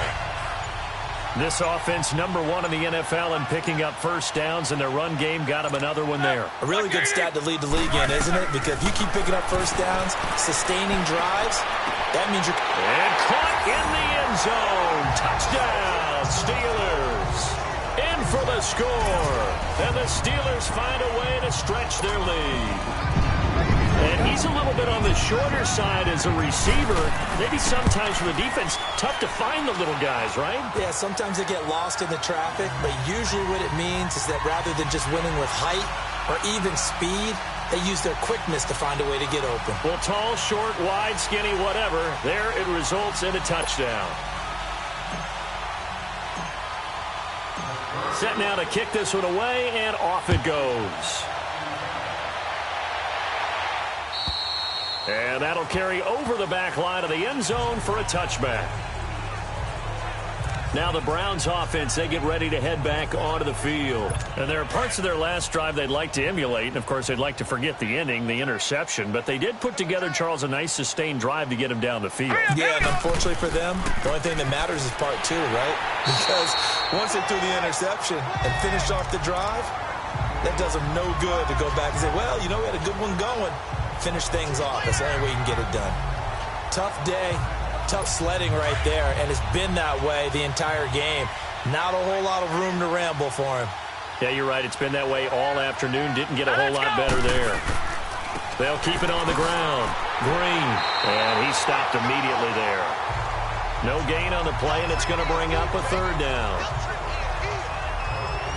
This offense, #1 in the NFL in picking up first downs, and their run game got him another one there. A really good stat to lead the league in, isn't it? Because if you keep picking up first downs, sustaining drives, that means you're... And caught in the end zone. Touchdown, Steelers. In for the score. And the Steelers find a way to stretch their lead. And he's a little bit on the shorter side as a receiver. Maybe sometimes for the defense, tough to find the little guys, right? Yeah, sometimes they get lost in the traffic, but usually what it means is that rather than just winning with height or even speed, They use their quickness to find a way to get open. Well, tall, short, wide, skinny, whatever, there it results in a touchdown. Set now to kick this one away, and off it goes. And that'll carry over the back line of the end zone for a touchback. Now the Browns offense, they get ready to head back onto the field. And there are parts of their last drive they'd like to emulate. And, of course, they'd like to forget the ending, the interception. But they did put together, Charles, a nice sustained drive to get him down the field. Yeah, and unfortunately for them, the only thing that matters is part two, right? Because once they threw the interception and finished off the drive, that does them no good to go back and say, well, you know, we had a good one going. Finish things off. That's the only way you can get it done. Tough day. Tough sledding right there, and it's been that way the entire game. Not a whole lot of room to ramble for him. Yeah, you're right. It's been that way all afternoon. Didn't get a whole lot better there. They'll keep it on the ground. Green, and he stopped immediately there. No gain on the play, and it's going to bring up a third down.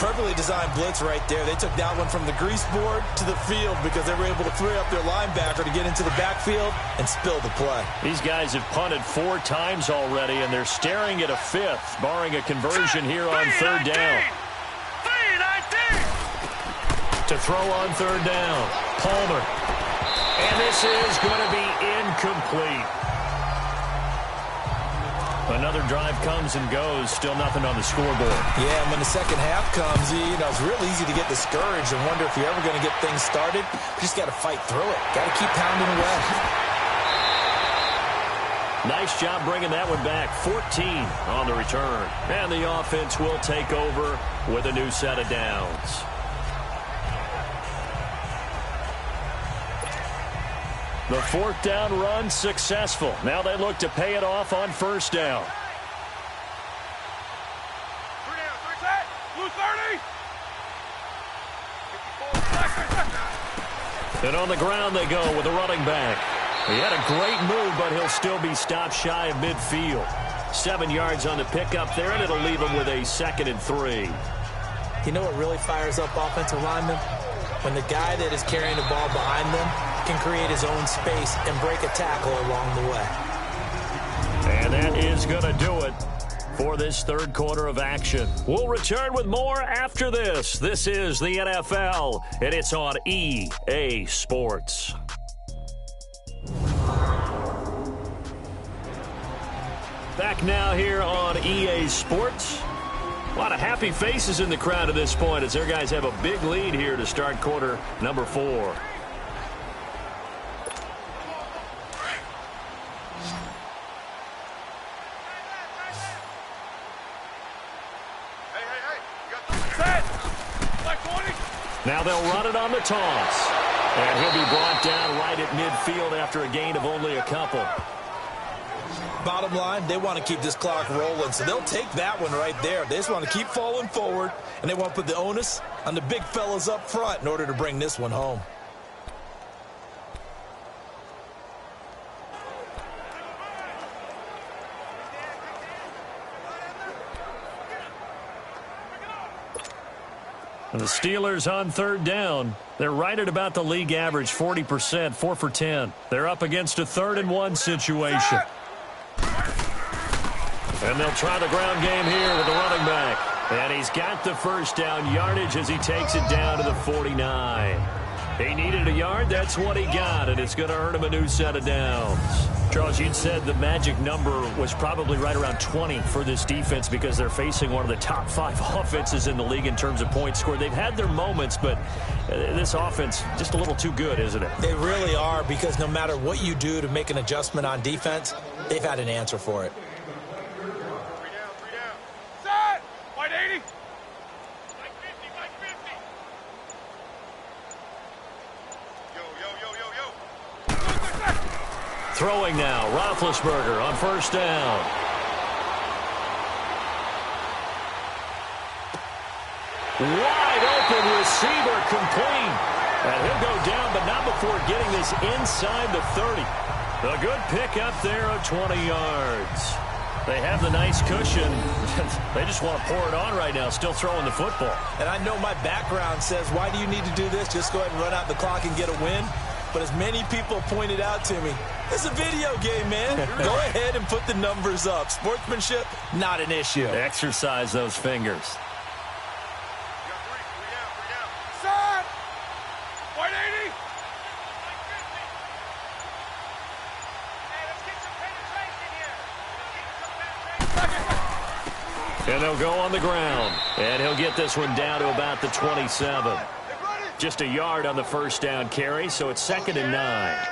Perfectly designed blitz right there. They took that one from the grease board to the field because they were able to free up their linebacker to get into the backfield and spill the play. These guys have punted 4 times already, and they're staring at a 5th, barring a conversion here on third down. To throw on third down, Palmer. And this is going to be incomplete. Another drive comes and goes, still nothing on the scoreboard. Yeah, and when the second half comes, you know, it's real easy to get discouraged and wonder if you're ever going to get things started. You just got to fight through it. Got to keep pounding away. Nice job bringing that one back. 14 on the return. And the offense will take over with a new set of downs. The 4th down run successful. Now they look to pay it off on first down. 3 down, 3 set, blue 30. And on the ground they go with a running back. He had a great move, but he'll still be stopped shy of midfield. 7 yards on the pickup there, and it'll leave him with a 2nd and 3. You know what really fires up offensive linemen? When the guy that is carrying the ball behind them can create his own space and break a tackle along the way. And that is going to do it for this third quarter of action. We'll return with more after this. This is the NFL, and it's on EA Sports. Back now here on EA Sports. A lot of happy faces in the crowd at this point as their guys have a big lead here to start quarter number 4. Now they'll run it on the toss. And he'll be brought down right at midfield after a gain of only a couple. Bottom line, they want to keep this clock rolling, so they'll take that one right there. They just want to keep falling forward, and they want to put the onus on the big fellas up front in order to bring this one home. And the Steelers on third down. They're right at about the league average, 40%, 4 for 10. They're up against a 3rd and 1 situation. And they'll try the ground game here with the running back. And he's got the first down yardage as he takes it down to the 49. He needed a yard. That's what he got, and it's going to earn him a new set of downs. Charles, you'd said the magic number was probably right around 20 for this defense because they're facing one of the top 5 offenses in the league in terms of points scored. They've had their moments, but this offense just a little too good, isn't it? They really are, because no matter what you do to make an adjustment on defense, they've had an answer for it. 3 down. Set! White 80. White 50, white 50. Yo. Throwing now, Roethlisberger on first down. Wide open receiver complete. And he'll go down, but not before getting this inside the 30. A good pick up there of 20 yards. They have the nice cushion. They just want to pour it on right now, still throwing the football. And I know my background says, why do you need to do this? Just go ahead and run out the clock and get a win. But as many people pointed out to me, it's a video game, man. Go ahead and put the numbers up. Sportsmanship, not an issue. Exercise those fingers. Set! 180! And they'll go on the ground. And he'll get this one down to about the 27. Just a yard on the first down carry, so it's 2nd and 9.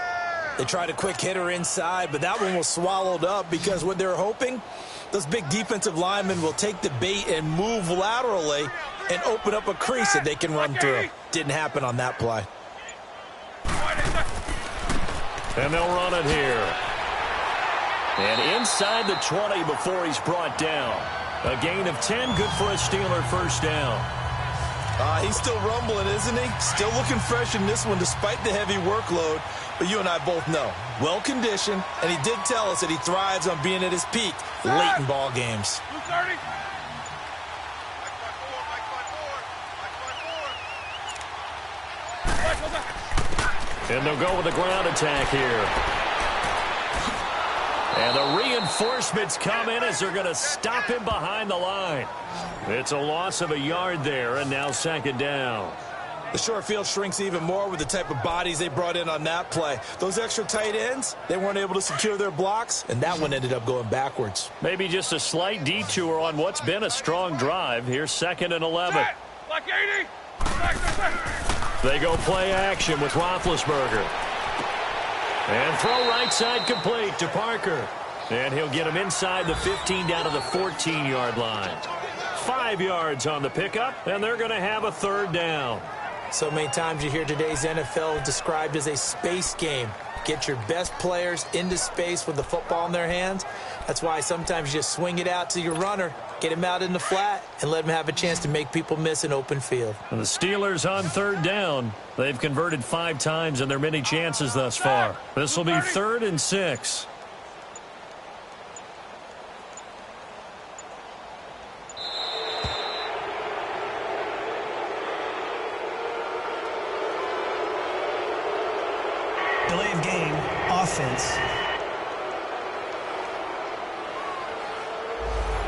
They tried a quick hitter inside, but that one was swallowed up because what they're hoping, those big defensive linemen will take the bait and move laterally and open up a crease that they can run through. Didn't happen on that play. And they'll run it here. And inside the 20 before he's brought down. A gain of 10, good for a Steeler first down. He's still rumbling, isn't he? Still looking fresh in this one despite the heavy workload. But you and I both know, well-conditioned, and he did tell us that he thrives on being at his peak late in ball games. 230. And they'll go with the ground attack here. And the reinforcements come in as they're going to stop him behind the line. It's a loss of a yard there, and now 2nd down. The short field shrinks even more with the type of bodies they brought in on that play. Those extra tight ends, they weren't able to secure their blocks, and that one ended up going backwards. Maybe just a slight detour on what's been a strong drive. Here's 2nd and 11. Like 80. They go play action with Roethlisberger. And throw right side complete to Parker. And he'll get him inside the 15 down to the 14-yard line. 5 yards on the pickup, and they're going to have a 3rd down. So many times you hear today's NFL described as a space game. Get your best players into space with the football in their hands. That's why sometimes you just swing it out to your runner, get him out in the flat, and let him have a chance to make people miss an open field. And the Steelers on 3rd down. They've converted 5 times in their many chances thus far. This will be 3rd and 6. Delay of game, offense.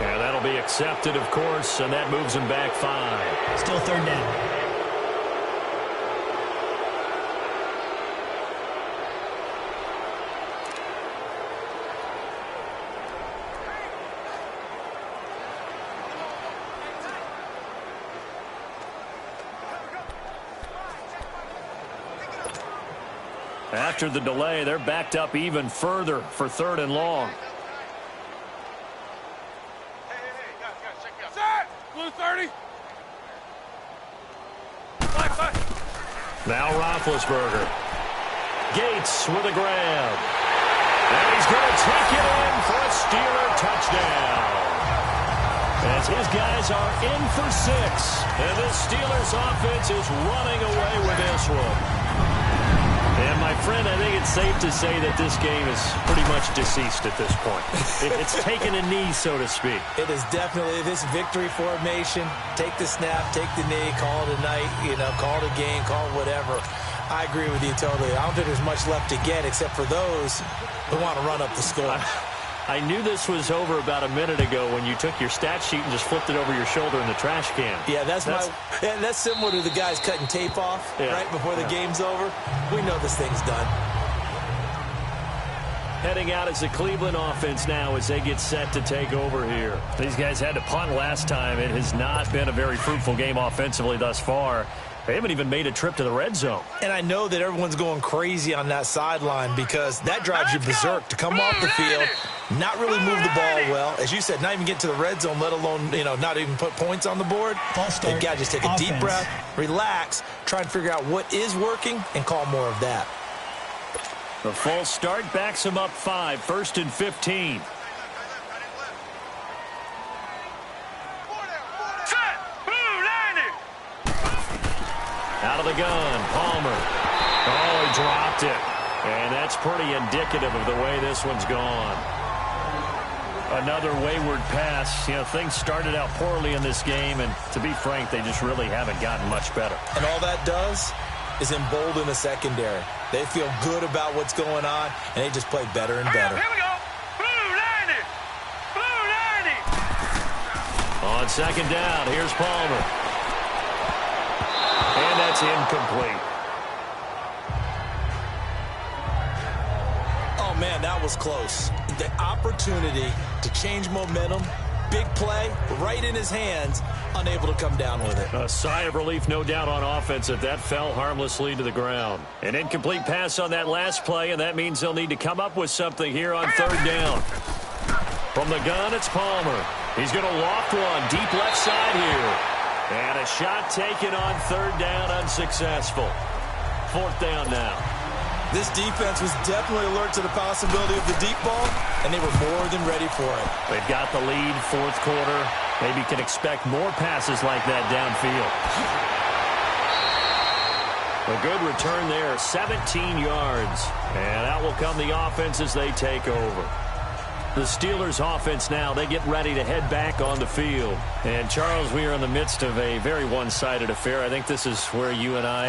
And that'll be accepted, of course, and that moves him back 5. Still 3rd down. After the delay, they're backed up even further for 3rd and long. Set! Blue 30. Now Roethlisberger. Gates with a grab. And he's going to take it in for a Steeler touchdown. As his guys are in for 6. And this Steelers offense is running away with this one. And, my friend, I think it's safe to say that this game is pretty much deceased at this point. It's taken a knee, so to speak. It is definitely this victory formation. Take the snap, take the knee, call it a night, call it a game, call it whatever. I agree with you totally. I don't think there's much left to get except for those who want to run up the score. I knew this was over about a minute ago when you took your stat sheet and just flipped it over your shoulder in the trash can. Yeah, that's similar to the guys cutting tape off right before the game's over. We know this thing's done. Heading out as the Cleveland offense now as they get set to take over here. These guys had to punt last time. It has not been a very fruitful game offensively thus far. They haven't even made a trip to the red zone. And I know that everyone's going crazy on that sideline because that drives you berserk to come off the field, not really move the ball well. As you said, not even get to the red zone, let alone, not even put points on the board. They've got to just take a deep breath, relax, try and figure out what is working, and call more of that. The false start backs him up 5, 1st and 15. Out of the gun, Palmer. Oh, he dropped it. And that's pretty indicative of the way this one's gone. Another wayward pass. You know, things started out poorly in this game, and to be frank, they just really haven't gotten much better. And all that does is embolden the secondary. They feel good about what's going on, and they just play better and better. Here we go. Blue 90. Blue 90. On second down, here's Palmer. And that's incomplete. Oh, man, that was close. The opportunity to change momentum, big play, right in his hands, unable to come down with it. A sigh of relief, no doubt, on offense that fell harmlessly to the ground. An incomplete pass on that last play, and that means they'll need to come up with something here on third down. From the gun, it's Palmer. He's going to loft one deep left side here. And a shot taken on third down, unsuccessful. Fourth down now. This defense was definitely alert to the possibility of the deep ball, and they were more than ready for it. They've got the lead, fourth quarter. Maybe can expect more passes like that downfield. A good return there, 17 yards. And out will come the offense as they take over. The Steelers offense now, they get ready to head back on the field. And, Charles, we are in the midst of a very one-sided affair. I think this is where you and I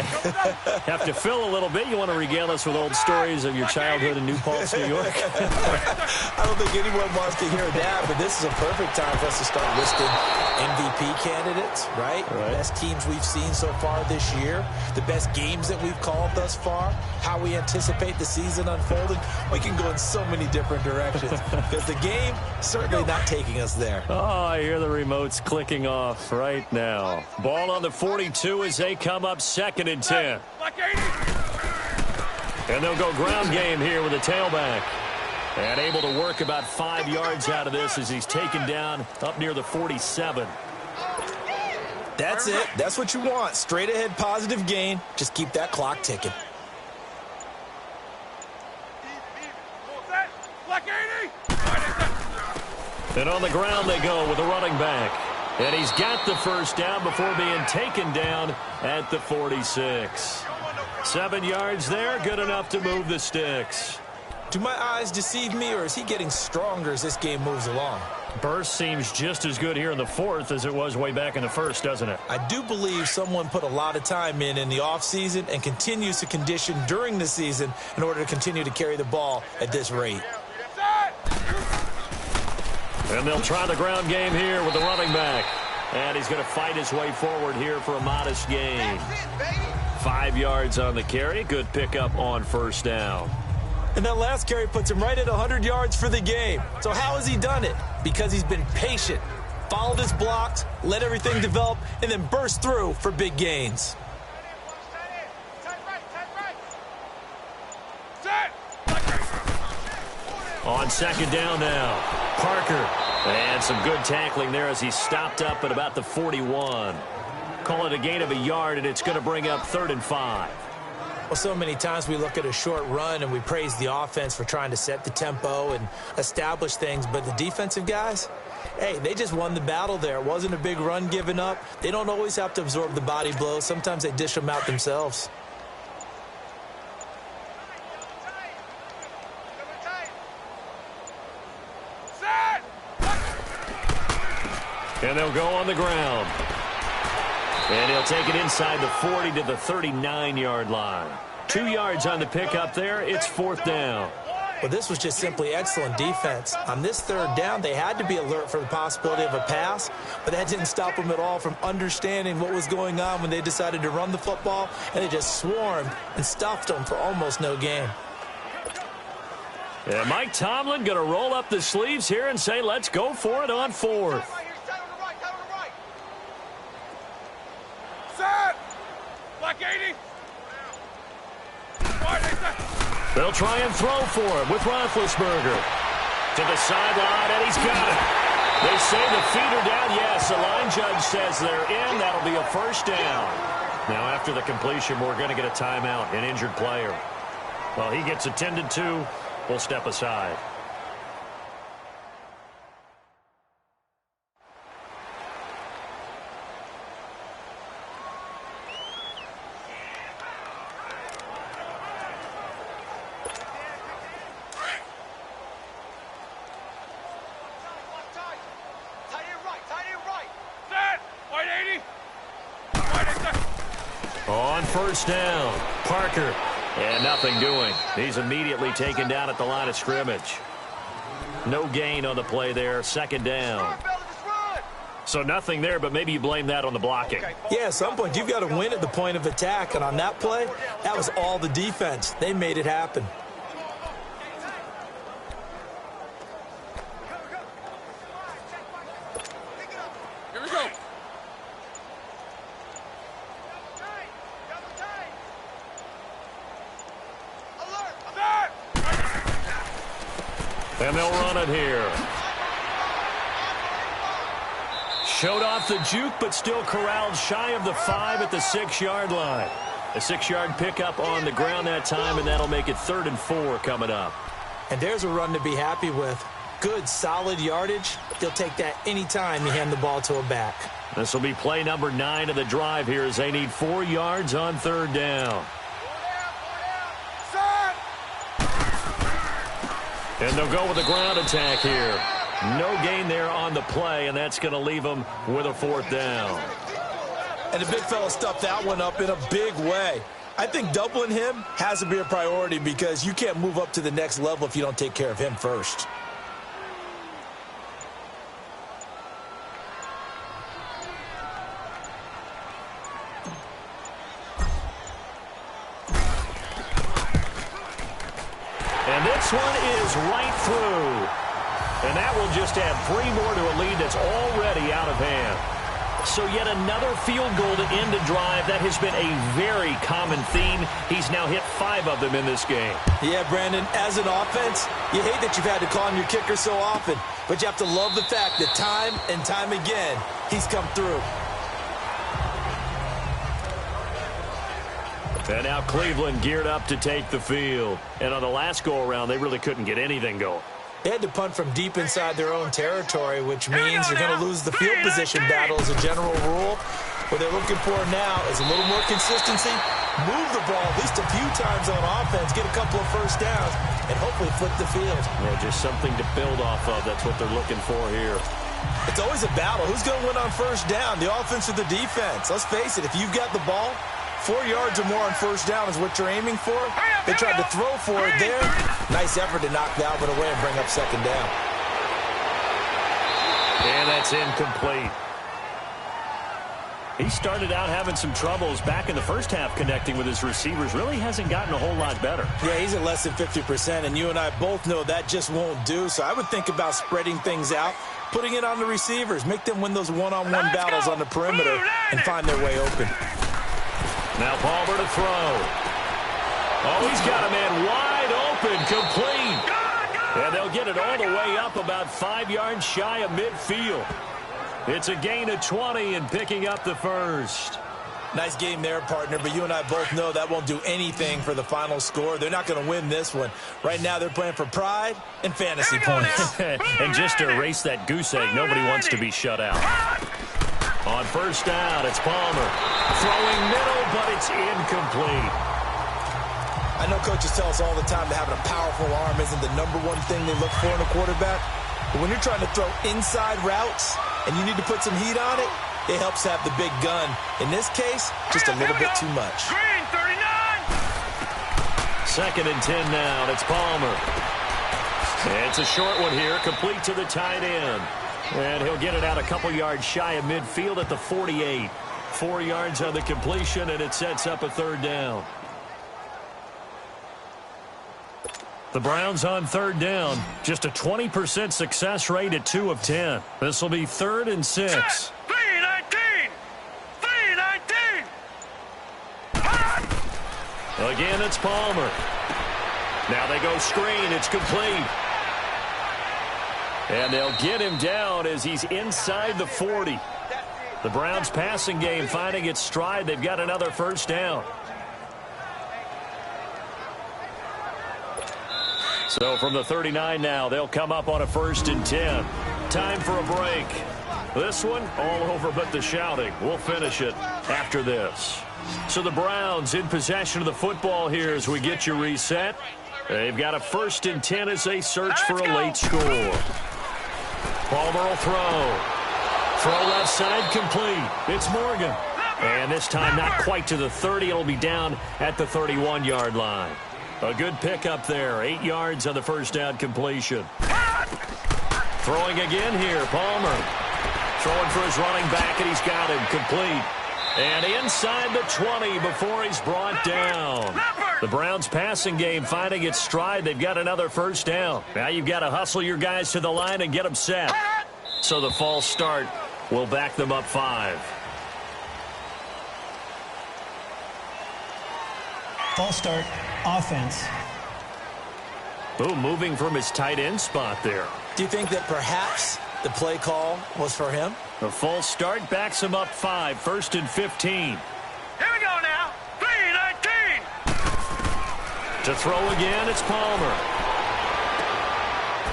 have to fill a little bit. You want to regale us with old stories of your childhood in New Paltz, New York? I don't think anyone wants to hear that, but this is a perfect time for us to start listing MVP candidates, right? The best teams we've seen so far this year, the best games that we've called thus far, how we anticipate the season unfolding. We can go in so many different directions. Because the game certainly not taking us there. Oh, I hear the remotes clicking off right now. Ball on the 42 as they come up 2nd and 10. And they'll go ground game here with a tailback. And able to work about 5 yards out of this as he's taken down up near the 47. That's it. That's what you want. Straight ahead positive gain. Just keep that clock ticking. And on the ground they go with a running back. And he's got the first down before being taken down at the 46. 7 yards there, good enough to move the sticks. Do my eyes deceive me, or is he getting stronger as this game moves along? Burst seems just as good here in the fourth as it was way back in the first, doesn't it? I do believe someone put a lot of time in the offseason and continues to condition during the season in order to continue to carry the ball at this rate. And they'll try the ground game here with the running back. And he's going to fight his way forward here for a modest gain. 5 yards on the carry. Good pickup on first down. And that last carry puts him right at 100 yards for the game. So how has he done it? Because he's been patient, followed his blocks, let everything develop, and then burst through for big gains. On second down now, Parker. And some good tackling there as he stopped up at about the 41. Call it a gain of a yard, and it's going to bring up 3rd and 5. Well, so many times we look at a short run and we praise the offense for trying to set the tempo and establish things, but the defensive guys, hey, they just won the battle there. It wasn't a big run given up. They don't always have to absorb the body blows. Sometimes they dish them out themselves. And they'll go on the ground. And he'll take it inside the 40 to the 39-yard line. 2 yards on the pickup there. It's 4th down. Well, this was just simply excellent defense. On this 3rd down, they had to be alert for the possibility of a pass, but that didn't stop them at all from understanding what was going on when they decided to run the football, and they just swarmed and stuffed them for almost no gain. And Mike Tomlin going to roll up the sleeves here and say, let's go for it on 4th. They'll try and throw for it with Roethlisberger. To the sideline, and he's got it. They say the feet are down. Yes, the line judge says they're in. That'll be a first down. Now, after the completion, we're going to get a timeout, an injured player. Well, he gets attended to. We'll step aside. On first down, Parker. And nothing doing. He's immediately taken down at the line of scrimmage. No gain on the play there. Second down. So nothing there, but maybe you blame that on the blocking. Yeah, at some point, you've got to win at the point of attack. And on that play, that was all the defense. They made it happen. Here we go. And they'll run it here. Showed off the juke, but still corralled shy of the 5 at the 6-yard line. A 6-yard pickup on the ground that time, and that'll make it 3rd and 4 coming up. And there's a run to be happy with. Good, solid yardage. He'll take that anytime you hand the ball to a back. This will be play number 9 of the drive here as they need 4 yards on 3rd down. And they'll go with a ground attack here. No gain there on the play, and that's going to leave them with a 4th down. And the big fella stuffed that one up in a big way. I think doubling him has to be a priority because you can't move up to the next level if you don't take care of him first. And this one is right through. And that will just add 3 more to a lead that's already out of hand. So yet another field goal to end a drive. That has been a very common theme. He's now hit 5 of them in this game. Yeah, Brandon, as an offense, you hate that you've had to call on your kicker so often. But you have to love the fact that time and time again, he's come through. And now Cleveland geared up to take the field. And on the last go-around, they really couldn't get anything going. They had to punt from deep inside their own territory, which means you're going to lose the field position battle as a general rule. What they're looking for now is a little more consistency, move the ball at least a few times on offense, get a couple of first downs, and hopefully flip the field. Yeah, just something to build off of. That's what they're looking for here. It's always a battle. Who's going to win on first down, the offense or the defense? Let's face it, if you've got the ball, 4 yards or more on first down is what you're aiming for. They tried to throw for it there. Nice effort to knock that one away and bring up second down. And that's incomplete. He started out having some troubles back in the first half connecting with his receivers. Really hasn't gotten a whole lot better. Yeah, he's at less than 50%, and you and I both know that just won't do. So I would think about spreading things out, putting it on the receivers, make them win those one-on-one battles on the perimeter and find their way open. Now Palmer to throw. Oh, he's got a man wide open, complete. And they'll get it all the way up about 5 yards shy of midfield. It's a gain of 20 and picking up the first. Nice game there, partner, but you and I both know that won't do anything for the final score. They're not going to win this one. Right now they're playing for pride and fantasy points. And just to erase that goose egg, nobody wants to be shut out. On first down, it's Palmer. Throwing middle, but it's incomplete. I know coaches tell us all the time that having a powerful arm isn't the #1 thing they look for in a quarterback. But when you're trying to throw inside routes and you need to put some heat on it, it helps have the big gun. In this case, just a little bit too much. Green, 39. 2nd and 10 now. It's Palmer. It's a short one here, complete to the tight end. And he'll get it out a couple yards shy of midfield at the 48. 4 yards on the completion, and it sets up a 3rd down. The Browns on 3rd down. Just a 20% success rate at 2 of 10. This will be 3rd and 6. 3-19. 3-19. Again, it's Palmer. Now they go screen. It's complete. And they'll get him down as he's inside the 40. The Browns passing game finding its stride. They've got another first down. So from the 39 now, they'll come up on a 1st and 10. Time for a break. This one, all over but the shouting. We'll finish it after this. So the Browns in possession of the football here as we get you reset. They've got a 1st and 10 as they search for a late score. Palmer will throw. Throw left side complete. It's Morgan. And this time not quite to the 30. It'll be down at the 31-yard line. A good pickup there. 8 yards on the first down completion. Throwing again here, Palmer. Throwing for his running back, and he's got him complete. And inside the 20 before he's brought down. The Browns passing game finding its stride. They've got another first down. Now you've got to hustle your guys to the line and get them set. So the false start will back them up 5. False start, offense. Boom, moving from his tight end spot there. Do you think that perhaps the play call was for him? The false start backs him up 5, 1st and 15. Here we go now. 3-19. To throw again, it's Palmer.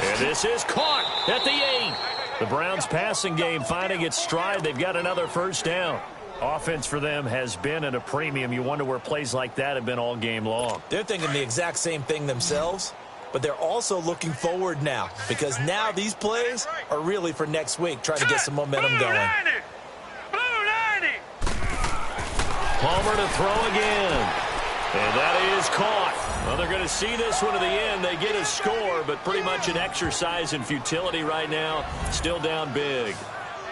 And this is caught at the 8. The Browns passing game finding its stride. They've got another first down. Offense for them has been at a premium. You wonder where plays like that have been all game long. They're thinking the exact same thing themselves, but they're also looking forward now because now these plays are really for next week, trying to get some momentum going. Blue 90. Palmer to throw again. And that is caught. Well, they're going to see this one to the end. They get a score, but pretty much an exercise in futility right now. Still down big.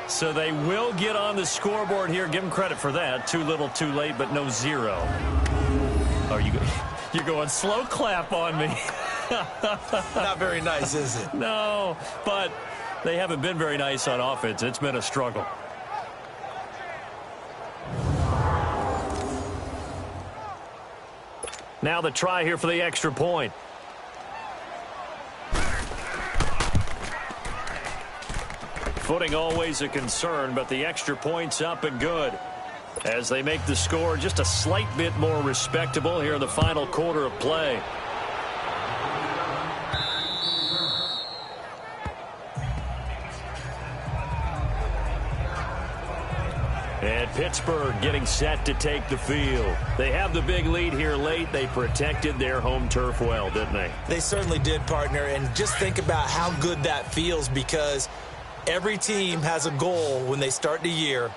So they will get on the scoreboard here. Give them credit for that. Too little, too late, but no 0. Are you? You're going slow clap on me. Not very nice, is it? No, but they haven't been very nice on offense. It's been a struggle. Now the try here for the extra point. Footing always a concern, but the extra point's up and good. As they make the score just a slight bit more respectable here in the final quarter of play. And Pittsburgh getting set to take the field. They have the big lead here late. They protected their home turf well, didn't they? They certainly did, partner. And just think about how good that feels because every team has a goal when they start the year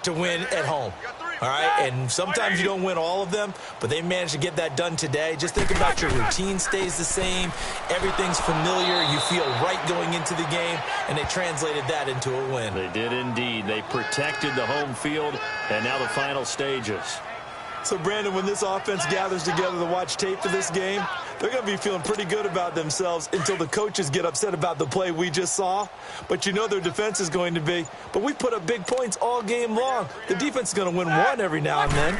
to win at home. All right, and sometimes you don't win all of them, but they managed to get that done today. Just think about your routine stays the same. Everything's familiar. You feel right going into the game, and they translated that into a win. They did indeed. They protected the home field, and now the final stages. So, Brandon, when this offense gathers together to watch tape for this game, they're going to be feeling pretty good about themselves until the coaches get upset about the play we just saw. But you know their defense is going to be. But we put up big points all game long. The defense is going to win one every now and then.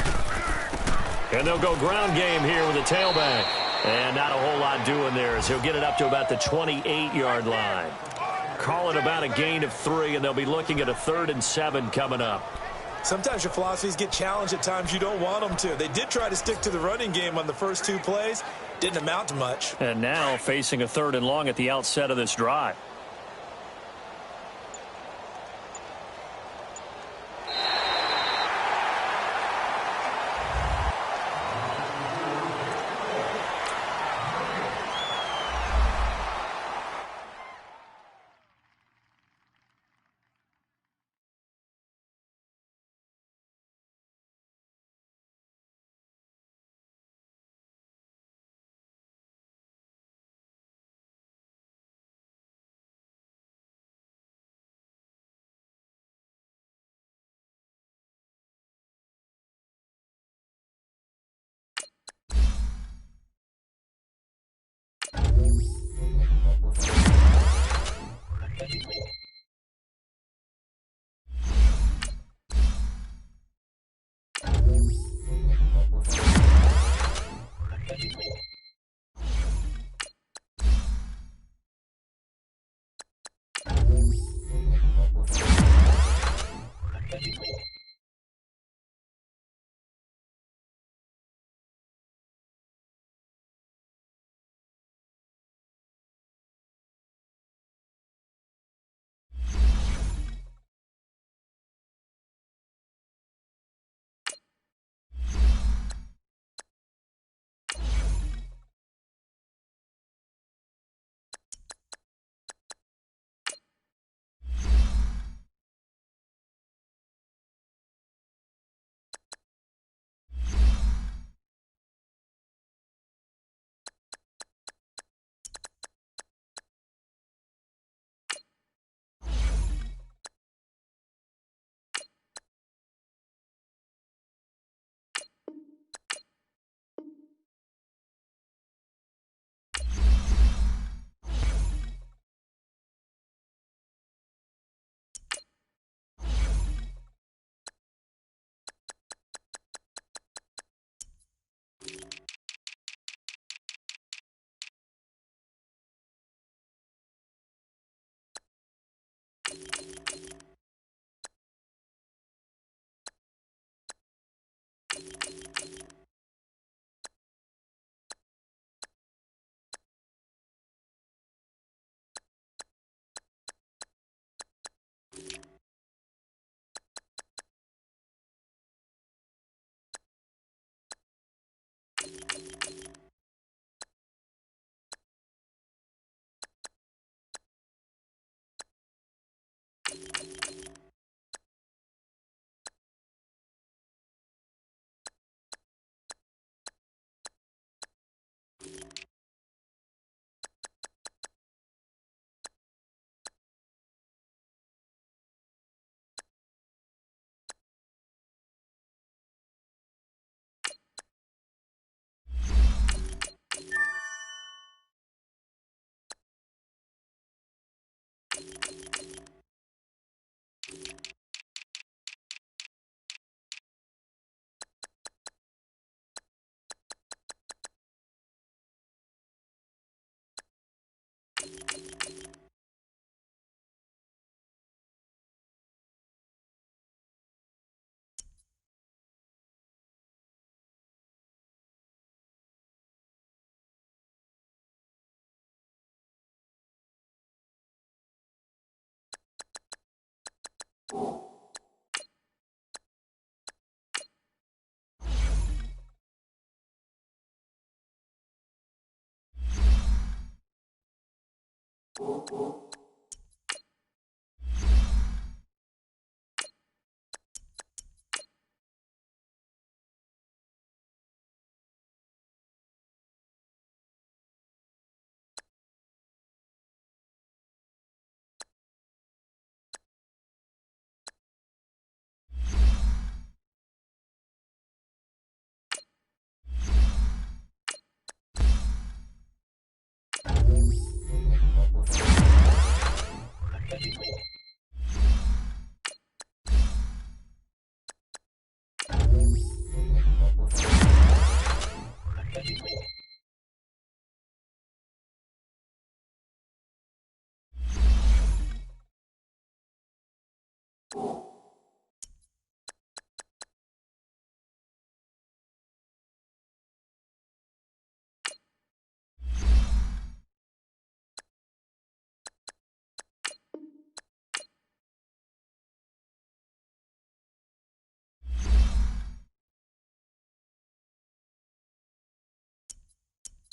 And they'll go ground game here with a tailback. And not a whole lot doing there as he'll get it up to about the 28-yard line. Call it about a gain of 3, and they'll be looking at a 3rd and 7 coming up. Sometimes your philosophies get challenged at times you don't want them to. They did try to stick to the running game on the first 2 plays. Didn't amount to much. And now facing a 3rd and long at the outset of this drive.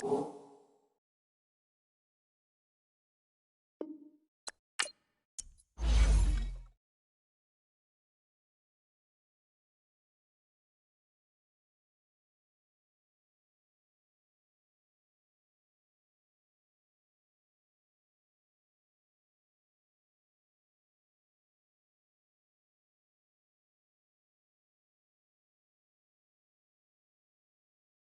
you